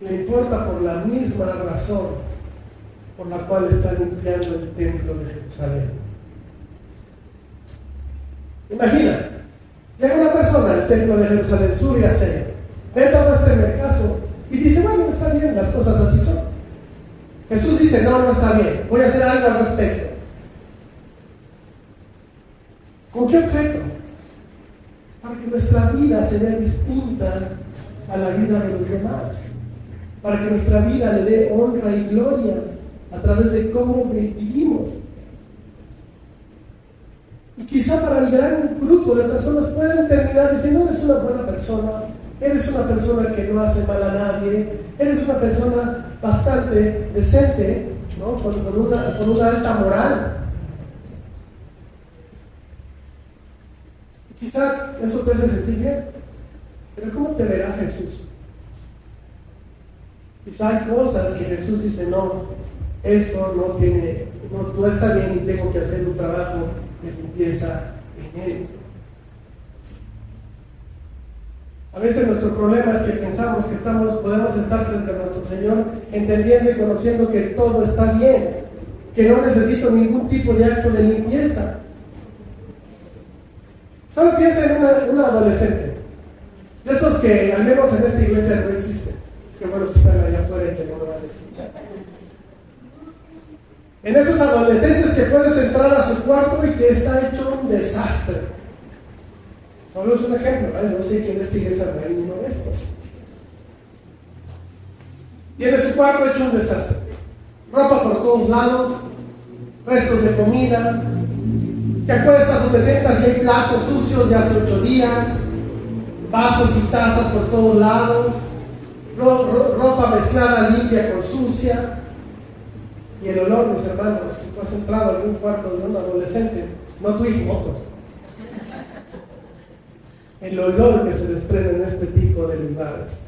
Le importa por la misma razón por la cual está limpiando el templo de Jerusalén. Imagina, llega una persona al templo de Jerusalén, sube hacia allá, ve todo este mercado y dice, bueno, está bien, las cosas así son. Jesús dice, no, no está bien, voy a hacer algo al respecto. ¿Con qué objeto? Para que nuestra vida se vea distinta a la vida de los demás, para que nuestra vida le dé honra y gloria a través de cómo vivimos. Y quizá para el gran grupo de personas pueden terminar diciendo, eres una buena persona, eres una persona que no hace mal a nadie, eres una persona bastante decente, ¿no? con una alta moral. Quizá eso te hace sentir bien, pero ¿cómo te verá Jesús? Quizá hay cosas que Jesús dice, no, esto no está bien y tengo que hacer un trabajo de limpieza en él. A veces nuestro problema es que pensamos que podemos estar frente a nuestro Señor entendiendo y conociendo que todo está bien, que no necesito ningún tipo de acto de limpieza. Solo piensa en una adolescente, de esos que al menos en esta iglesia no existen, que bueno que están allá afuera y que no lo van a escuchar. En esos adolescentes que puedes entrar a su cuarto y que está hecho un desastre. Solo es un ejemplo, ¿vale? No sé quién es esa raíz uno de estos. Tiene su cuarto hecho un desastre. Ropa por todos lados, restos de comida. Te acuestas o te sientas y hay platos sucios de hace 8 días, vasos y tazas por todos lados, ropa mezclada limpia con sucia. Y el olor, mis hermanos, si tú has entrado en algún cuarto de un adolescente, no tu hijo, otro. El olor que se desprende en este tipo de lugares.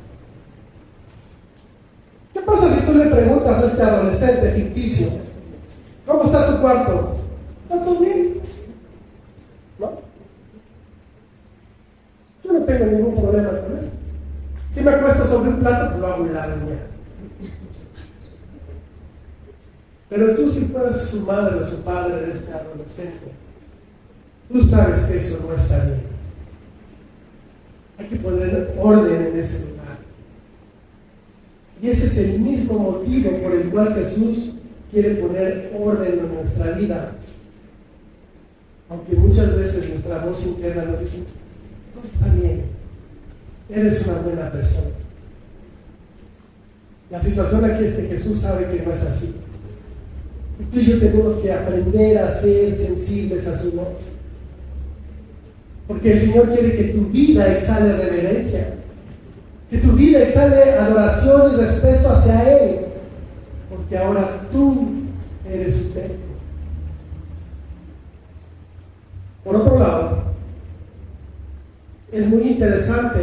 ¿Qué pasa si tú le preguntas a este adolescente ficticio, ¿cómo está tu cuarto? ¿Está todo bien? ¿No? Yo no tengo ningún problema con eso. Si me acuesto sobre un plato, pues lo hago un lado ya. Pero tú, si fueras su madre o su padre de este adolescente, tú sabes que eso no está bien. Hay que poner orden en ese lugar. Y ese es el mismo motivo por el cual Jesús quiere poner orden en nuestra vida. Aunque muchas veces nuestra voz interna nos dice, todo está bien, eres una buena persona. La situación aquí es que Jesús sabe que no es así. Y tú y yo tenemos que aprender a ser sensibles a su voz. Porque el Señor quiere que tu vida exhale reverencia, que tu vida exhale adoración y respeto hacia Él, porque ahora tú eres su templo. Por otro lado, es muy interesante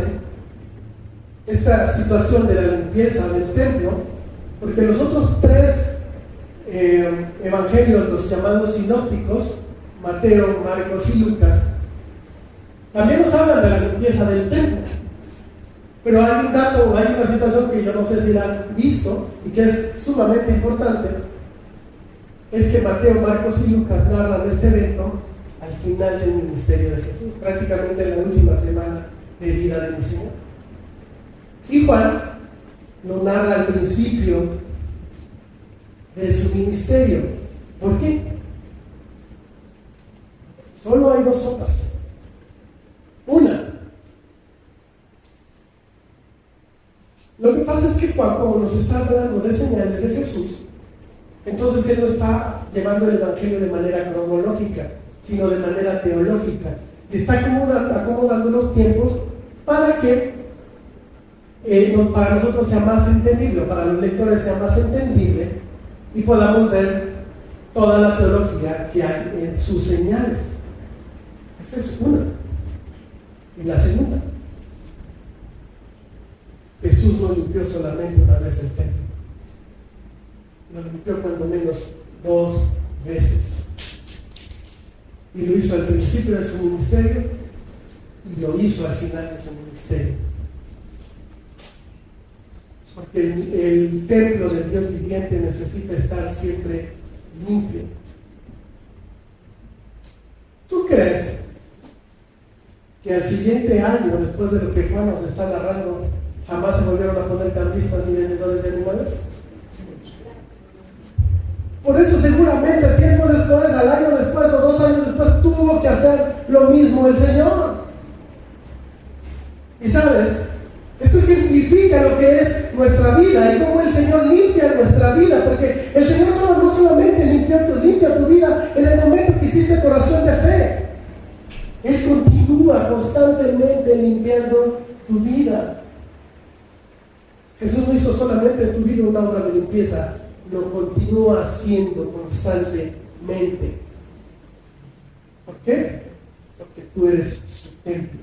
esta situación de la limpieza del templo, porque los otros 3 evangelios, los llamados sinópticos, Mateo, Marcos y Lucas, también nos hablan de la limpieza del templo. Pero hay un dato, hay una situación que yo no sé si la han visto y que es sumamente importante, es que Mateo, Marcos y Lucas narran este evento al final del ministerio de Jesús, prácticamente en la última semana de vida de mi Señor. Y Juan lo narra al principio de su ministerio. ¿Por qué? Solo hay dos sopas. Una, lo que pasa es que Juan, como nos está hablando de señales de Jesús, entonces él no está llevando el Evangelio de manera cronológica, sino de manera teológica. Y está acomodando los tiempos para que para nosotros sea más entendible, para los lectores sea más entendible y podamos ver toda la teología que hay en sus señales. Esa es una. Y la segunda, Jesús no limpió solamente una vez el templo, lo limpió cuando menos 2 veces. Y lo hizo al principio de su ministerio y lo hizo al final de su ministerio. Porque el templo del Dios viviente necesita estar siempre limpio. ¿Tú crees que al siguiente año, después de lo que Juan nos está narrando, jamás se volvieron a poner cambistas ni vendedores de animales? Por eso seguramente tiempo después, al año después o 2 años después, tuvo que hacer lo mismo el Señor. Y sabes, esto ejemplifica lo que es nuestra vida y cómo el Señor limpia nuestra vida, porque el Señor no solamente limpia tu vida en el momento que hiciste tu oración de fe. Él continúa constantemente limpiando tu vida. Jesús no hizo solamente en tu vida una obra de limpieza, lo continúa haciendo constantemente. ¿Por qué? Porque tú eres su templo.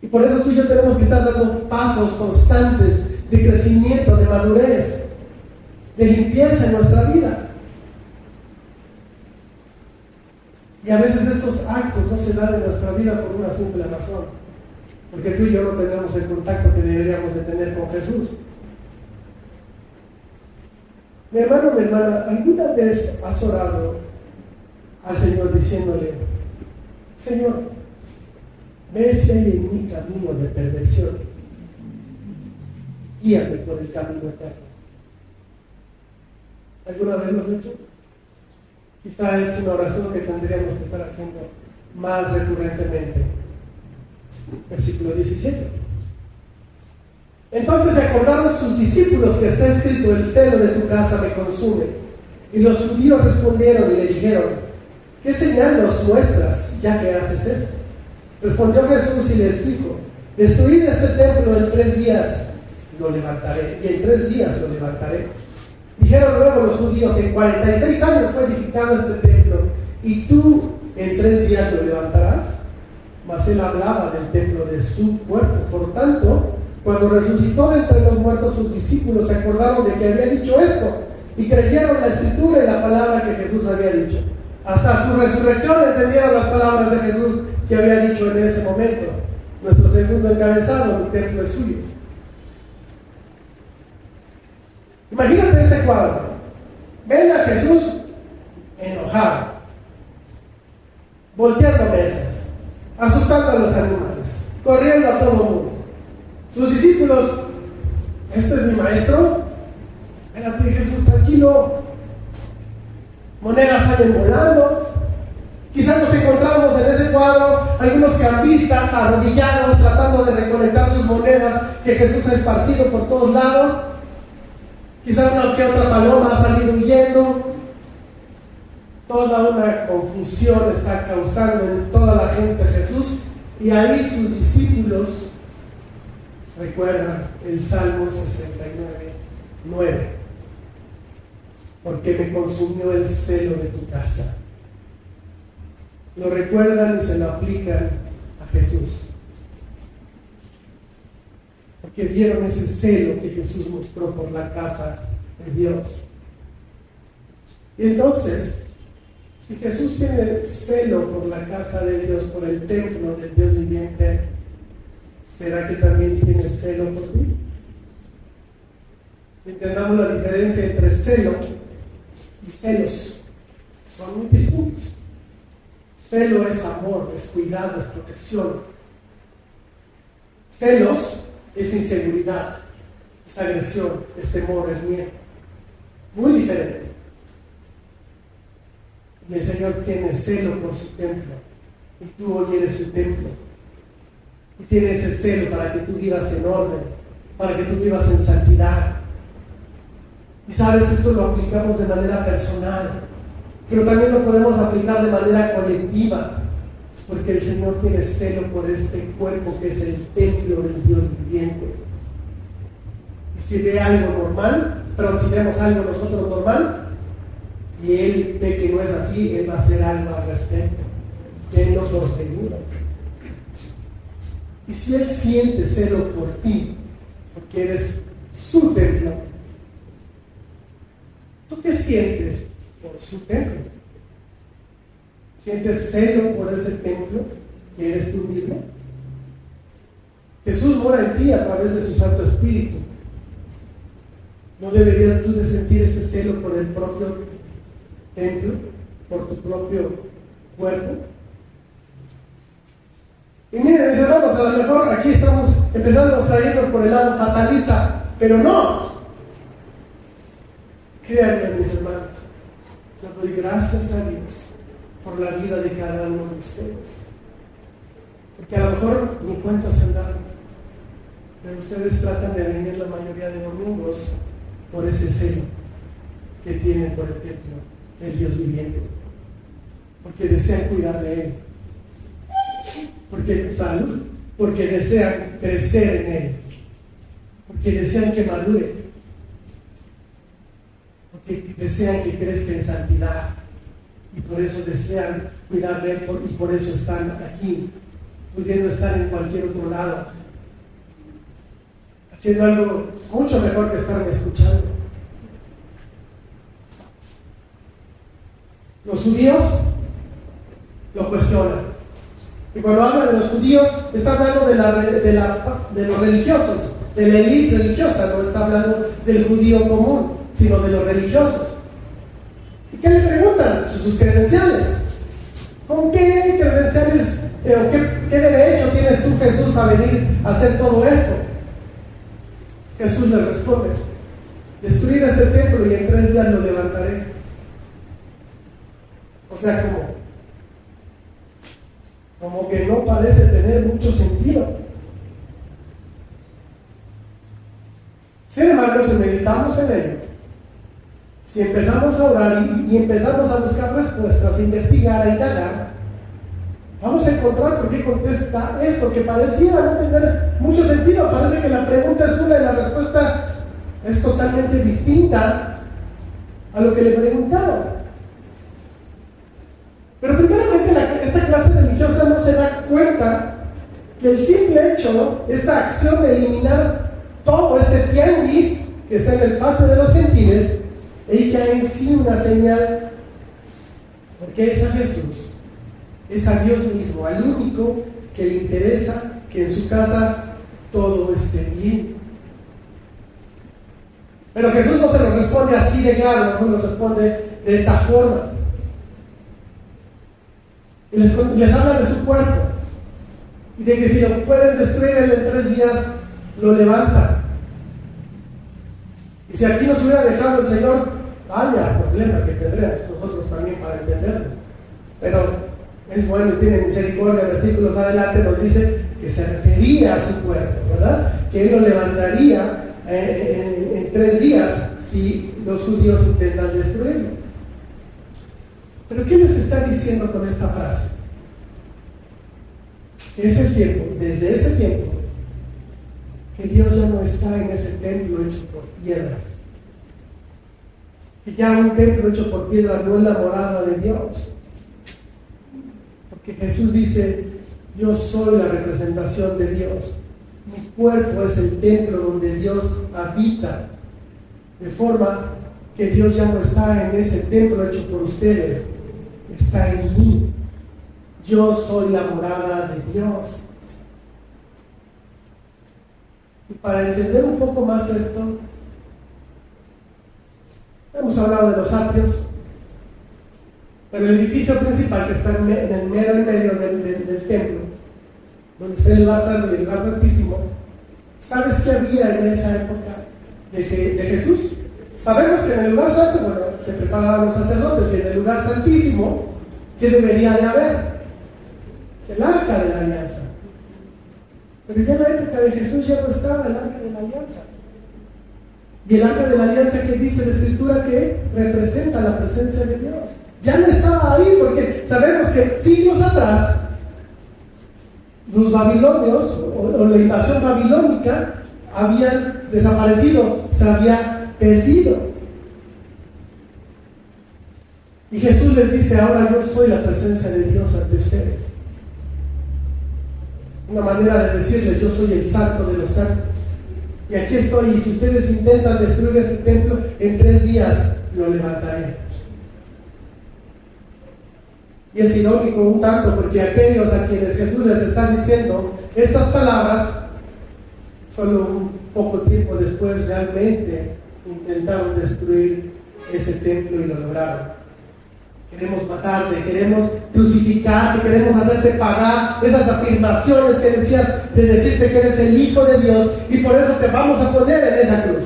Y por eso tú y yo tenemos que estar dando pasos constantes de crecimiento, de madurez, de limpieza en nuestra vida. Y a veces estos actos no se dan en nuestra vida por una simple razón, porque tú y yo no tenemos el contacto que deberíamos de tener con Jesús. Mi hermano, mi hermana, ¿alguna vez has orado al Señor diciéndole: Señor, ve si hay en mi camino de perversión, guíame por el camino eterno? ¿Alguna vez lo has hecho? Quizá es una oración que tendríamos que estar haciendo más recurrentemente. Versículo 17. Entonces se acordaron sus discípulos que está escrito: el celo de tu casa me consume. Y los judíos respondieron y le dijeron: ¿qué señal nos muestras ya que haces esto? Respondió Jesús y les dijo: destruid este templo en 3 días lo levantaré, y en 3 días lo levantaré. Dijeron luego los judíos: en 46 años fue edificado este templo, y tú en 3 días lo levantarás. Mas él hablaba del templo de su cuerpo. Por tanto, cuando resucitó de entre los muertos, sus discípulos se acordaron de que había dicho esto, y creyeron la escritura y la palabra que Jesús había dicho. Hasta su resurrección entendieron las palabras de Jesús que había dicho en ese momento: nuestro segundo encabezado, mi templo es suyo. Imagínate ese cuadro. Ven a Jesús enojado, volteando mesas, asustando a los animales, corriendo a todo el mundo. Sus discípulos: ¿este es mi maestro? Espérate, Jesús, tranquilo. Monedas salen volando. Quizás nos encontramos en ese cuadro algunos cambistas arrodillados tratando de recolectar sus monedas que Jesús ha esparcido por todos lados. Quizás una que otra paloma ha salido huyendo. Toda una confusión está causando en toda la gente Jesús, y ahí sus discípulos recuerdan el Salmo 69:9: porque me consumió el celo de tu casa. Lo recuerdan y se lo aplican a Jesús, porque vieron ese celo que Jesús mostró por la casa de Dios. Y entonces, si Jesús tiene celo por la casa de Dios, por el templo del Dios viviente, ¿será que también tiene celo por mí? Entendamos la diferencia entre celo y celos. Son muy distintos. Celo es amor, es cuidado, es protección. Celos es inseguridad, es agresión, es temor, es miedo. Muy diferente. Y el Señor tiene celo por su templo. Y tú hoy eres su templo. Y tiene ese celo para que tú vivas en orden, para que tú vivas en santidad. Y sabes, esto lo aplicamos de manera personal, pero también lo podemos aplicar de manera colectiva, porque el Señor tiene celo por este cuerpo que es el templo del Dios viviente. Y si ve algo normal, pero si vemos algo nosotros normal, y Él ve que no es así, Él va a hacer algo al respecto. Tenlo por seguro. Y si Él siente celo por ti, porque eres su templo, ¿tú qué sientes por su templo? ¿Sientes celo por ese templo que eres tú mismo? Jesús mora en ti a través de su Santo Espíritu. ¿No deberías tú de sentir ese celo por el propio templo, por tu propio cuerpo? Y miren, mis hermanos, a lo mejor aquí estamos empezando a irnos por el lado fatalista, pero no. Créanme, mis hermanos, yo doy gracias a Dios por la vida de cada uno de ustedes. Porque a lo mejor ni cuenta se han dado, pero ustedes tratan de venir la mayoría de domingos por ese celo que tienen por el templo, el Dios viviente. Porque desean cuidar de Él. Porque salud, porque desean crecer en Él. Porque desean que madure. Porque desean que crezca en santidad. Y por eso desean cuidar de Él y por eso están aquí, pudiendo estar en cualquier otro lado, haciendo algo mucho mejor que estarme escuchando. Los judíos lo cuestionan. Y cuando habla de los judíos, está hablando de los religiosos, de la élite religiosa, no está hablando del judío común, sino de los religiosos. ¿Y qué le preguntan? Sus credenciales. ¿Con qué credenciales o qué derecho tienes tú, Jesús, a venir a hacer todo esto? Jesús le responde: destruir este templo y en 3 días lo levantaré. O sea, como que no parece tener mucho sentido. Sin embargo, si meditamos en ello, si empezamos a orar y empezamos a buscar respuestas, a investigar, a indagar, vamos a encontrar por qué contesta esto, que pareciera no tener mucho sentido. Parece que la pregunta es una y la respuesta es totalmente distinta a lo que le preguntaron. Pero primeramente esta clase religiosa no se da cuenta que el simple hecho, esta acción de eliminar todo este tianguis que está en el patio de los gentiles, es ya en sí una señal, porque es a Jesús, es a Dios mismo, al único que le interesa que en su casa todo esté bien. Pero Jesús no se lo responde así de claro, no se lo responde de esta forma. Y les habla de su cuerpo y de que si lo pueden destruir en 3 días, lo levantan. Y si aquí nos hubiera dejado el Señor, vaya problema que tendremos nosotros también para entenderlo. Pero es bueno y tiene misericordia. Versículos adelante nos dice que se refería a su cuerpo, ¿verdad? Que Él lo levantaría en 3 días si los judíos intentan destruirlo. Pero ¿qué les está diciendo con esta frase? Que es el tiempo, desde ese tiempo, que Dios ya no está en ese templo hecho por piedras. Que ya un templo hecho por piedras no es la morada de Dios. Porque Jesús dice: yo soy la representación de Dios. Mi cuerpo es el templo donde Dios habita. De forma que Dios ya no está en ese templo hecho por ustedes, está en mí. Yo soy la morada de Dios. Y para entender un poco más esto, hemos hablado de los atrios, pero el edificio principal que está en el medio del templo, donde está el lugar santo y el lugar santísimo, ¿sabes qué había en esa época? de Jesús. Sabemos que en el lugar santo, bueno, se preparaban los sacerdotes, y en el lugar santísimo, ¿qué debería de haber? El arca de la alianza. Pero ya en la época de Jesús ya no estaba el arca de la alianza. Y el arca de la alianza, que dice la Escritura que representa la presencia de Dios, ya no estaba ahí, porque sabemos que siglos atrás los babilonios o la invasión babilónica habían desaparecido, se había perdido. Y Jesús les dice: ahora yo soy la presencia de Dios ante ustedes. Una manera de decirles: yo soy el santo de los santos. Y aquí estoy, y si ustedes intentan destruir este templo, en 3 días lo levantaré. Y es irónico un tanto, porque aquellos a quienes Jesús les está diciendo estas palabras, solo un poco tiempo después realmente intentaron destruir ese templo y lo lograron. Queremos matarte, queremos crucificarte, queremos hacerte pagar esas afirmaciones que decías, de decirte que eres el Hijo de Dios, y por eso te vamos a poner en esa cruz.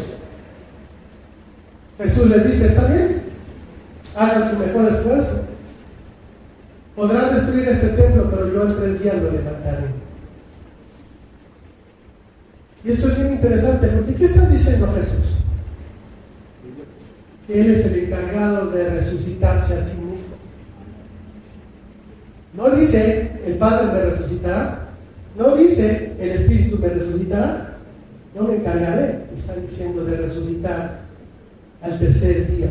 Jesús les dice: está bien, hagan su mejor esfuerzo. Podrán destruir este templo, pero yo en 3 días lo levantaré. Y esto es bien interesante, porque ¿qué está diciendo Jesús? Que Él es el encargado de resucitarse a sí mismo. No dice: el Padre me resucitará. No dice: el Espíritu me resucitará. No me encargaré, está diciendo, de resucitar al 3er día.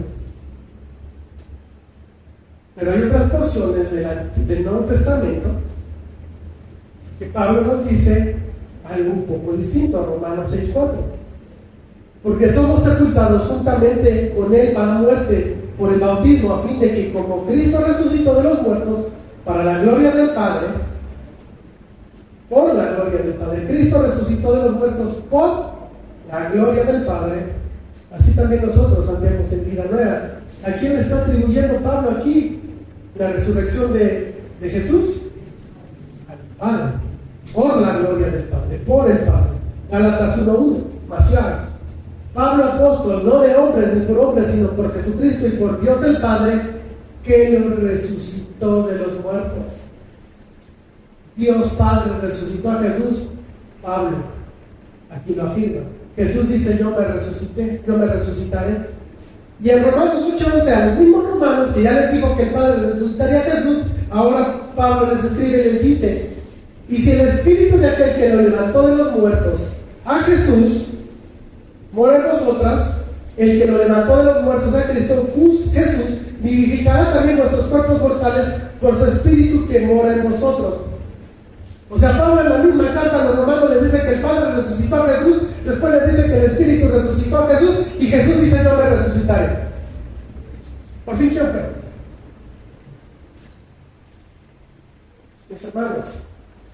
Pero hay otras porciones del Nuevo Testamento que Pablo nos dice algo un poco distinto, Romanos 6:4. Porque somos sepultados juntamente con Él para muerte por el bautismo, a fin de que, como Cristo resucitó de los muertos para la gloria del Padre, por la gloria del Padre, Cristo resucitó de los muertos por la gloria del Padre, así también nosotros andemos en vida nueva. ¿A quién le está atribuyendo Pablo aquí la resurrección de Jesús? Al Padre, por la gloria del Padre, por el Padre. Gálatas 1:1, más claro. Pablo apóstol, no de hombres ni por hombres, sino por Jesucristo y por Dios el Padre, que lo resucitó de los muertos. Dios Padre resucitó a Jesús. Pablo aquí lo afirma. Jesús dice: yo me resucité, yo me resucitaré. Y en Romanos 8:11, a los mismos romanos que ya les dijo que el Padre resucitaría a Jesús, ahora Pablo les escribe y les dice: y si el espíritu de aquel que lo levantó de los muertos, a Jesús, mora en vosotras, el que lo levantó de los muertos a Cristo, Jesús, vivificará también vuestros cuerpos mortales por su espíritu que mora en vosotros. O sea, Pablo en la misma carta a los romanos les dice que el Padre resucitó a Jesús, después les dice que el Espíritu resucitó a Jesús, y Jesús dice: yo me resucitaré. Por fin, ¿quién fue? Mis hermanos,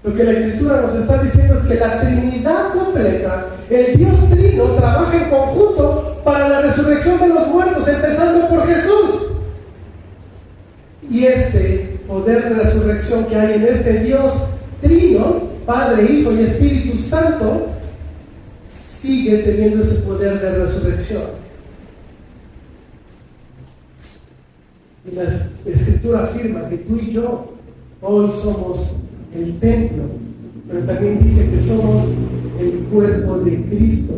lo que la Escritura nos está diciendo es que la Trinidad completa, el Dios Trino, trabaja en conjunto para la resurrección de los muertos, empezando por Jesús. Y este poder de resurrección que hay en este Dios Trino, Padre, Hijo y Espíritu Santo, sigue teniendo ese poder de resurrección. Y la Escritura afirma que tú y yo hoy somos el templo, pero también dice que somos el cuerpo de Cristo.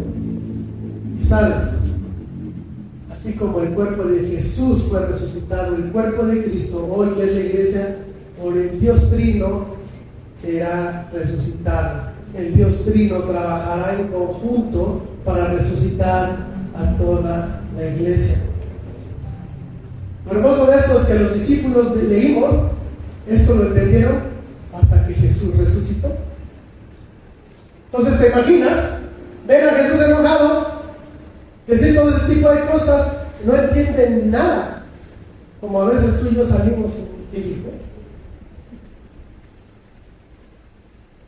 Y sabes, así como el cuerpo de Jesús fue resucitado, el cuerpo de Cristo, hoy que es la iglesia, por el Dios Trino, será resucitado. El Dios Trino trabajará en conjunto para resucitar a toda la iglesia. Lo hermoso de esto es que los discípulos leímos, esto lo entendieron hasta que Jesús resucitó. Entonces, ¿te imaginas ver a Jesús enojado, decir todo ese tipo de cosas? No entienden nada, como a veces tú y yo salimos y dijo.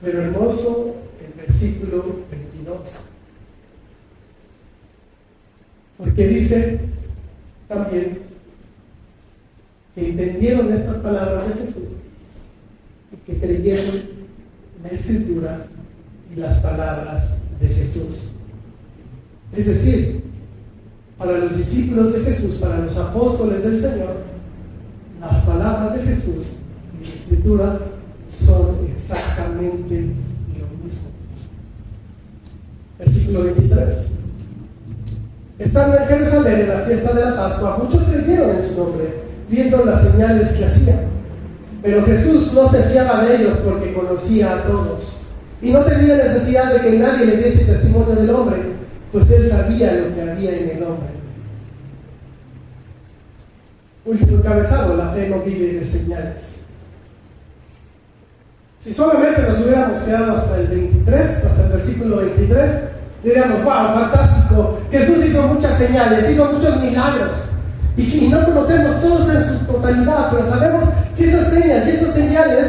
Pero hermoso el versículo 22, porque dice también que entendieron estas palabras de Jesús y que creyeron la Escritura y las palabras de Jesús. Es decir, Para los discípulos de Jesús, para los apóstoles del Señor, las palabras de Jesús y la Escritura son exactamente lo mismo. Versículo 23. Estando en Jerusalén en la fiesta de la Pascua, muchos creyeron en su nombre, viendo las señales que hacía. Pero Jesús no se fiaba de ellos porque conocía a todos y no tenía necesidad de que nadie le diese testimonio del hombre, pues él sabía lo que había en el hombre. Último encabezado: la fe no vive de señales. Si solamente nos hubiéramos quedado hasta el 23, hasta el versículo 23, diríamos: wow, fantástico, Jesús hizo muchas señales, hizo muchos milagros, y no conocemos todos en su totalidad, pero sabemos que esas señas y esas señales,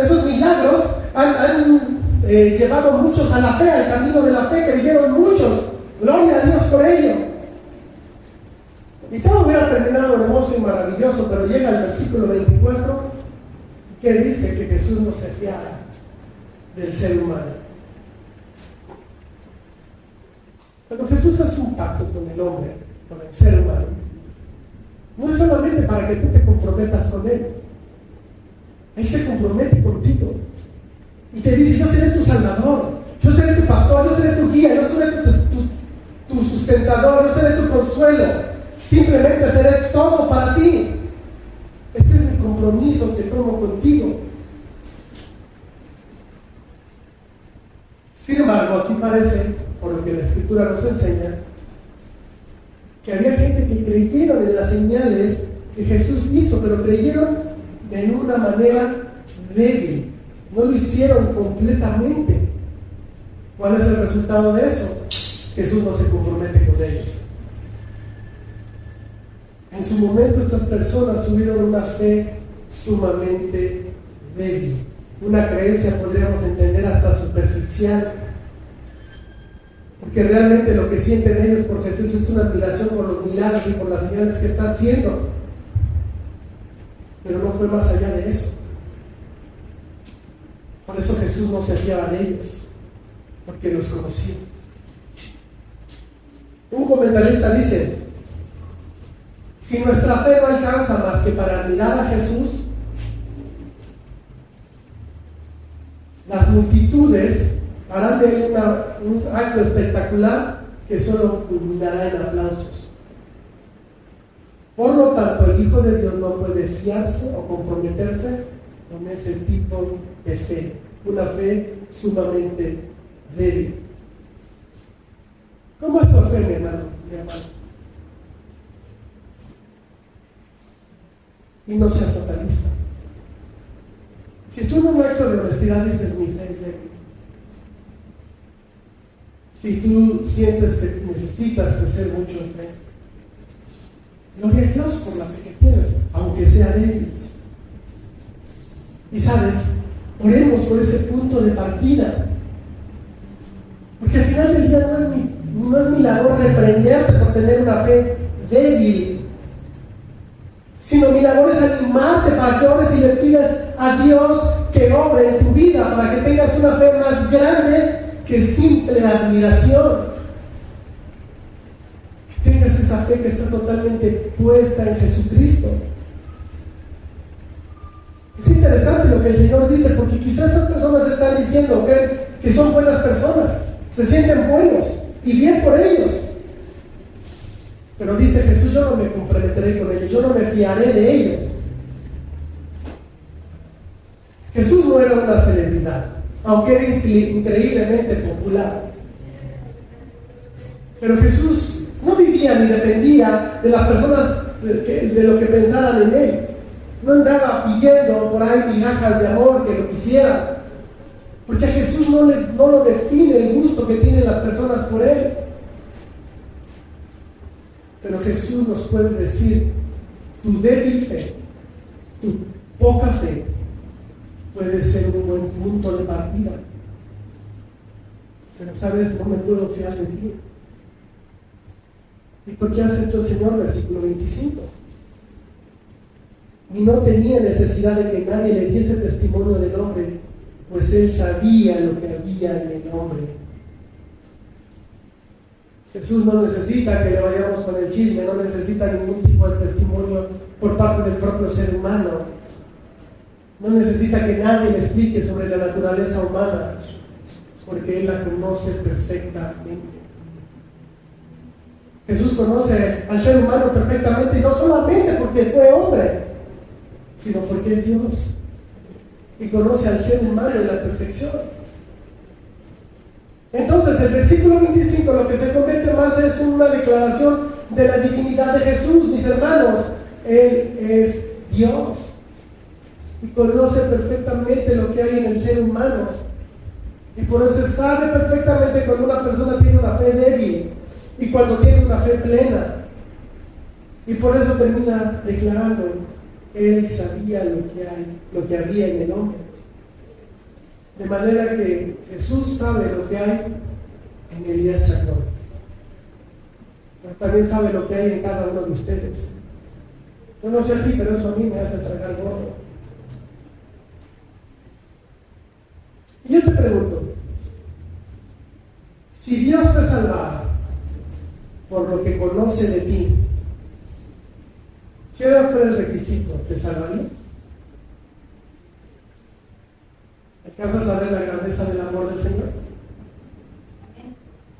esos milagros han llevado muchos a la fe, al camino de la fe, creyeron muchos. Gloria a Dios por ello. Y todo hubiera terminado hermoso y maravilloso, pero llega el versículo 24 que dice que Jesús no se fiaba del ser humano. Pero Jesús hace un pacto con el hombre, con el ser humano. No es solamente para que tú te comprometas con Él. Él se compromete contigo. Y te dice: yo seré tu salvador, yo seré tu pastor, yo seré tu guía, yo seré tu sustentador, yo seré tu consuelo. Simplemente seré todo para ti. Este es mi compromiso que tomo contigo. Sin embargo, aquí parece, por lo que la Escritura nos enseña, que había gente que creyeron en las señales que Jesús hizo, pero creyeron en una manera débil. No lo hicieron completamente. ¿Cuál es el resultado de eso? Jesús no se compromete con ellos. En su momento estas personas tuvieron una fe sumamente débil, una creencia, podríamos entender, hasta superficial, porque realmente lo que sienten ellos por Jesús es una admiración por los milagros y por las señales que está haciendo, pero no fue más allá de eso. Por eso Jesús no se fiaba de ellos, porque los conocía. Un comentarista dice: si nuestra fe no alcanza más que para admirar a Jesús, las multitudes harán de él un acto espectacular que solo culminará en aplausos. Por lo tanto, el Hijo de Dios no puede fiarse o comprometerse con ese tipo de fe, una fe sumamente débil. ¿Cómo es tu fe, mi hermano, mi hermano? Y no seas fatalista. Si tú en un acto de honestidad dices: mi fe es débil, si tú sientes que necesitas crecer mucho en fe, gloria a Dios por la fe que tienes, aunque sea débil. Y sabes, oremos por ese punto de partida, porque al final del día no es mi labor reprenderte por tener una fe débil, sino mi labor es animarte para que ores y le pidas a Dios que obre en tu vida, para que tengas una fe más grande que simple admiración. Que tengas esa fe que está totalmente puesta en Jesucristo. Es interesante lo que el Señor dice, porque quizás estas personas están diciendo que son buenas personas, se sienten buenos y bien por ellos. Pero dice Jesús: yo no me comprometeré con ellos, yo no me fiaré de ellos. Jesús no era una celebridad, aunque era increíblemente popular. Pero Jesús no vivía ni dependía de las personas de lo que pensaran en Él. No andaba pidiendo por ahí migajas de amor que lo quisieran, porque a Jesús no lo define el gusto que tienen las personas por Él. Pero Jesús nos puede decir: tu débil fe, tu poca fe, puede ser un buen punto de partida. Pero sabes, no me puedo fiar de ti. ¿Y por qué hace esto el Señor? Versículo 25. Y no tenía necesidad de que nadie le diese testimonio del hombre, pues él sabía lo que había en el hombre. Jesús no necesita que le vayamos con el chisme, no necesita ningún tipo de testimonio por parte del propio ser humano. No necesita que nadie le explique sobre la naturaleza humana, porque Él la conoce perfectamente. Jesús conoce al ser humano perfectamente, y no solamente porque fue hombre, sino porque es Dios. Y conoce al ser humano en la perfección. Entonces, el versículo 25 lo que se convierte más es una declaración de la divinidad de Jesús, mis hermanos. Él es Dios y conoce perfectamente lo que hay en el ser humano, y por eso sabe perfectamente cuando una persona tiene una fe débil y cuando tiene una fe plena, y por eso termina declarando: Él sabía lo que había en el hombre. De manera que Jesús sabe lo que hay en Elías Chacón, pero también sabe lo que hay en cada uno de ustedes. Yo no sé a ti, pero eso a mí me hace tragar gordo. Y yo te pregunto, si Dios te salvara por lo que conoce de ti, si ese fuera el requisito, ¿te salvaría? ¿Alcanzas a ver la grandeza del amor del Señor?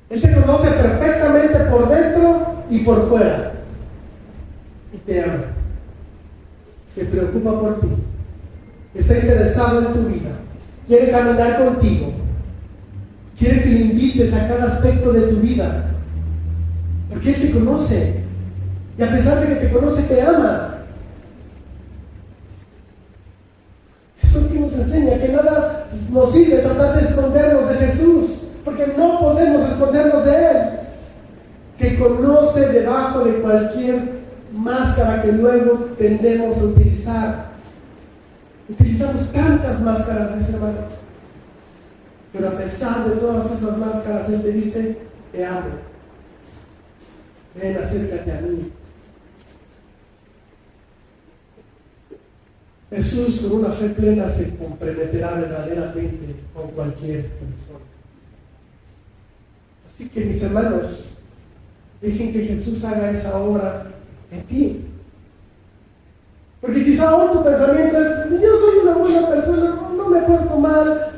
Él te conoce perfectamente por dentro y por fuera, y te ama, se preocupa por ti, está interesado en tu vida, quiere caminar contigo, quiere que le invites a cada aspecto de tu vida, porque Él te conoce, y a pesar de que te conoce, te ama. Eso que nos enseña que nada nos sirve tratar de escondernos de Jesús, porque no podemos escondernos de Él, que conoce debajo de cualquier máscara que luego tendemos a utilizar. Utilizamos tantas máscaras, mis hermanos, pero a pesar de todas esas máscaras, Él te dice: te amo, ven, acércate a mí. Jesús, con una fe plena, se comprometerá verdaderamente con cualquier persona. Así que, mis hermanos, dejen que Jesús haga esa obra en ti. Porque quizá hoy tu pensamiento es: yo soy una buena persona, no me porto mal,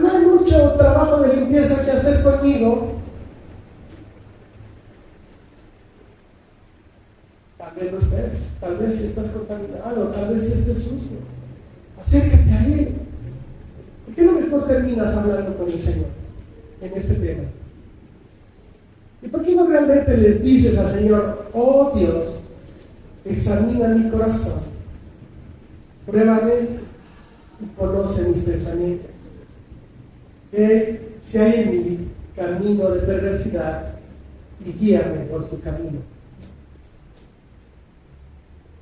no hay mucho trabajo de limpieza que hacer conmigo. Tal vez no estés, tal vez si estás contaminado, tal vez si estés sucio. Acércate a Él. ¿Por qué no mejor terminas hablando con el Señor en este tema? ¿Y por qué no realmente le dices al Señor: oh Dios, examina mi corazón, pruébame y conoce mis pensamientos, ve si hay en mí camino de perversidad y guíame por tu camino?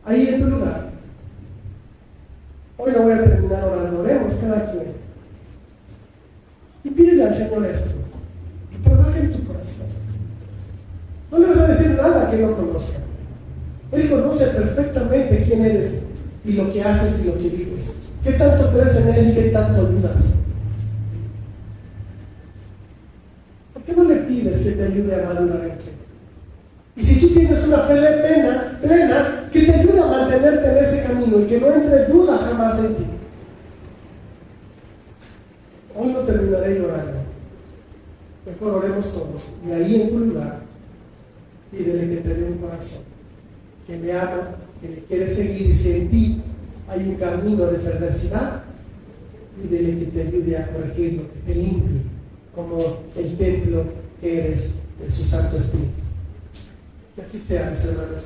Ahí en tu lugar. Hoy no voy a terminar orando, oremos cada quien. Y pídele al Señor esto, que trabaje en tu corazón. No le vas a decir nada que no conozca. Él conoce perfectamente quién eres y lo que haces y lo que vives. ¿Qué tanto crees en Él y qué tanto dudas? ¿Por qué no le pides que te ayude a madurarte? Y si tú tienes una fe plena, que te ayude a mantenerte en ese camino y que no entre duda jamás en ti. Hoy no terminaré llorando. Mejor oremos todos. Y ahí en tu lugar, pídele que te dé un corazón, que le ama, que le quiere seguir, y si en ti hay un camino de perversidad, pídele que te ayude a corregirlo, que te limpie, como el templo que eres de su Santo Espíritu. Que así sea, mis hermanos.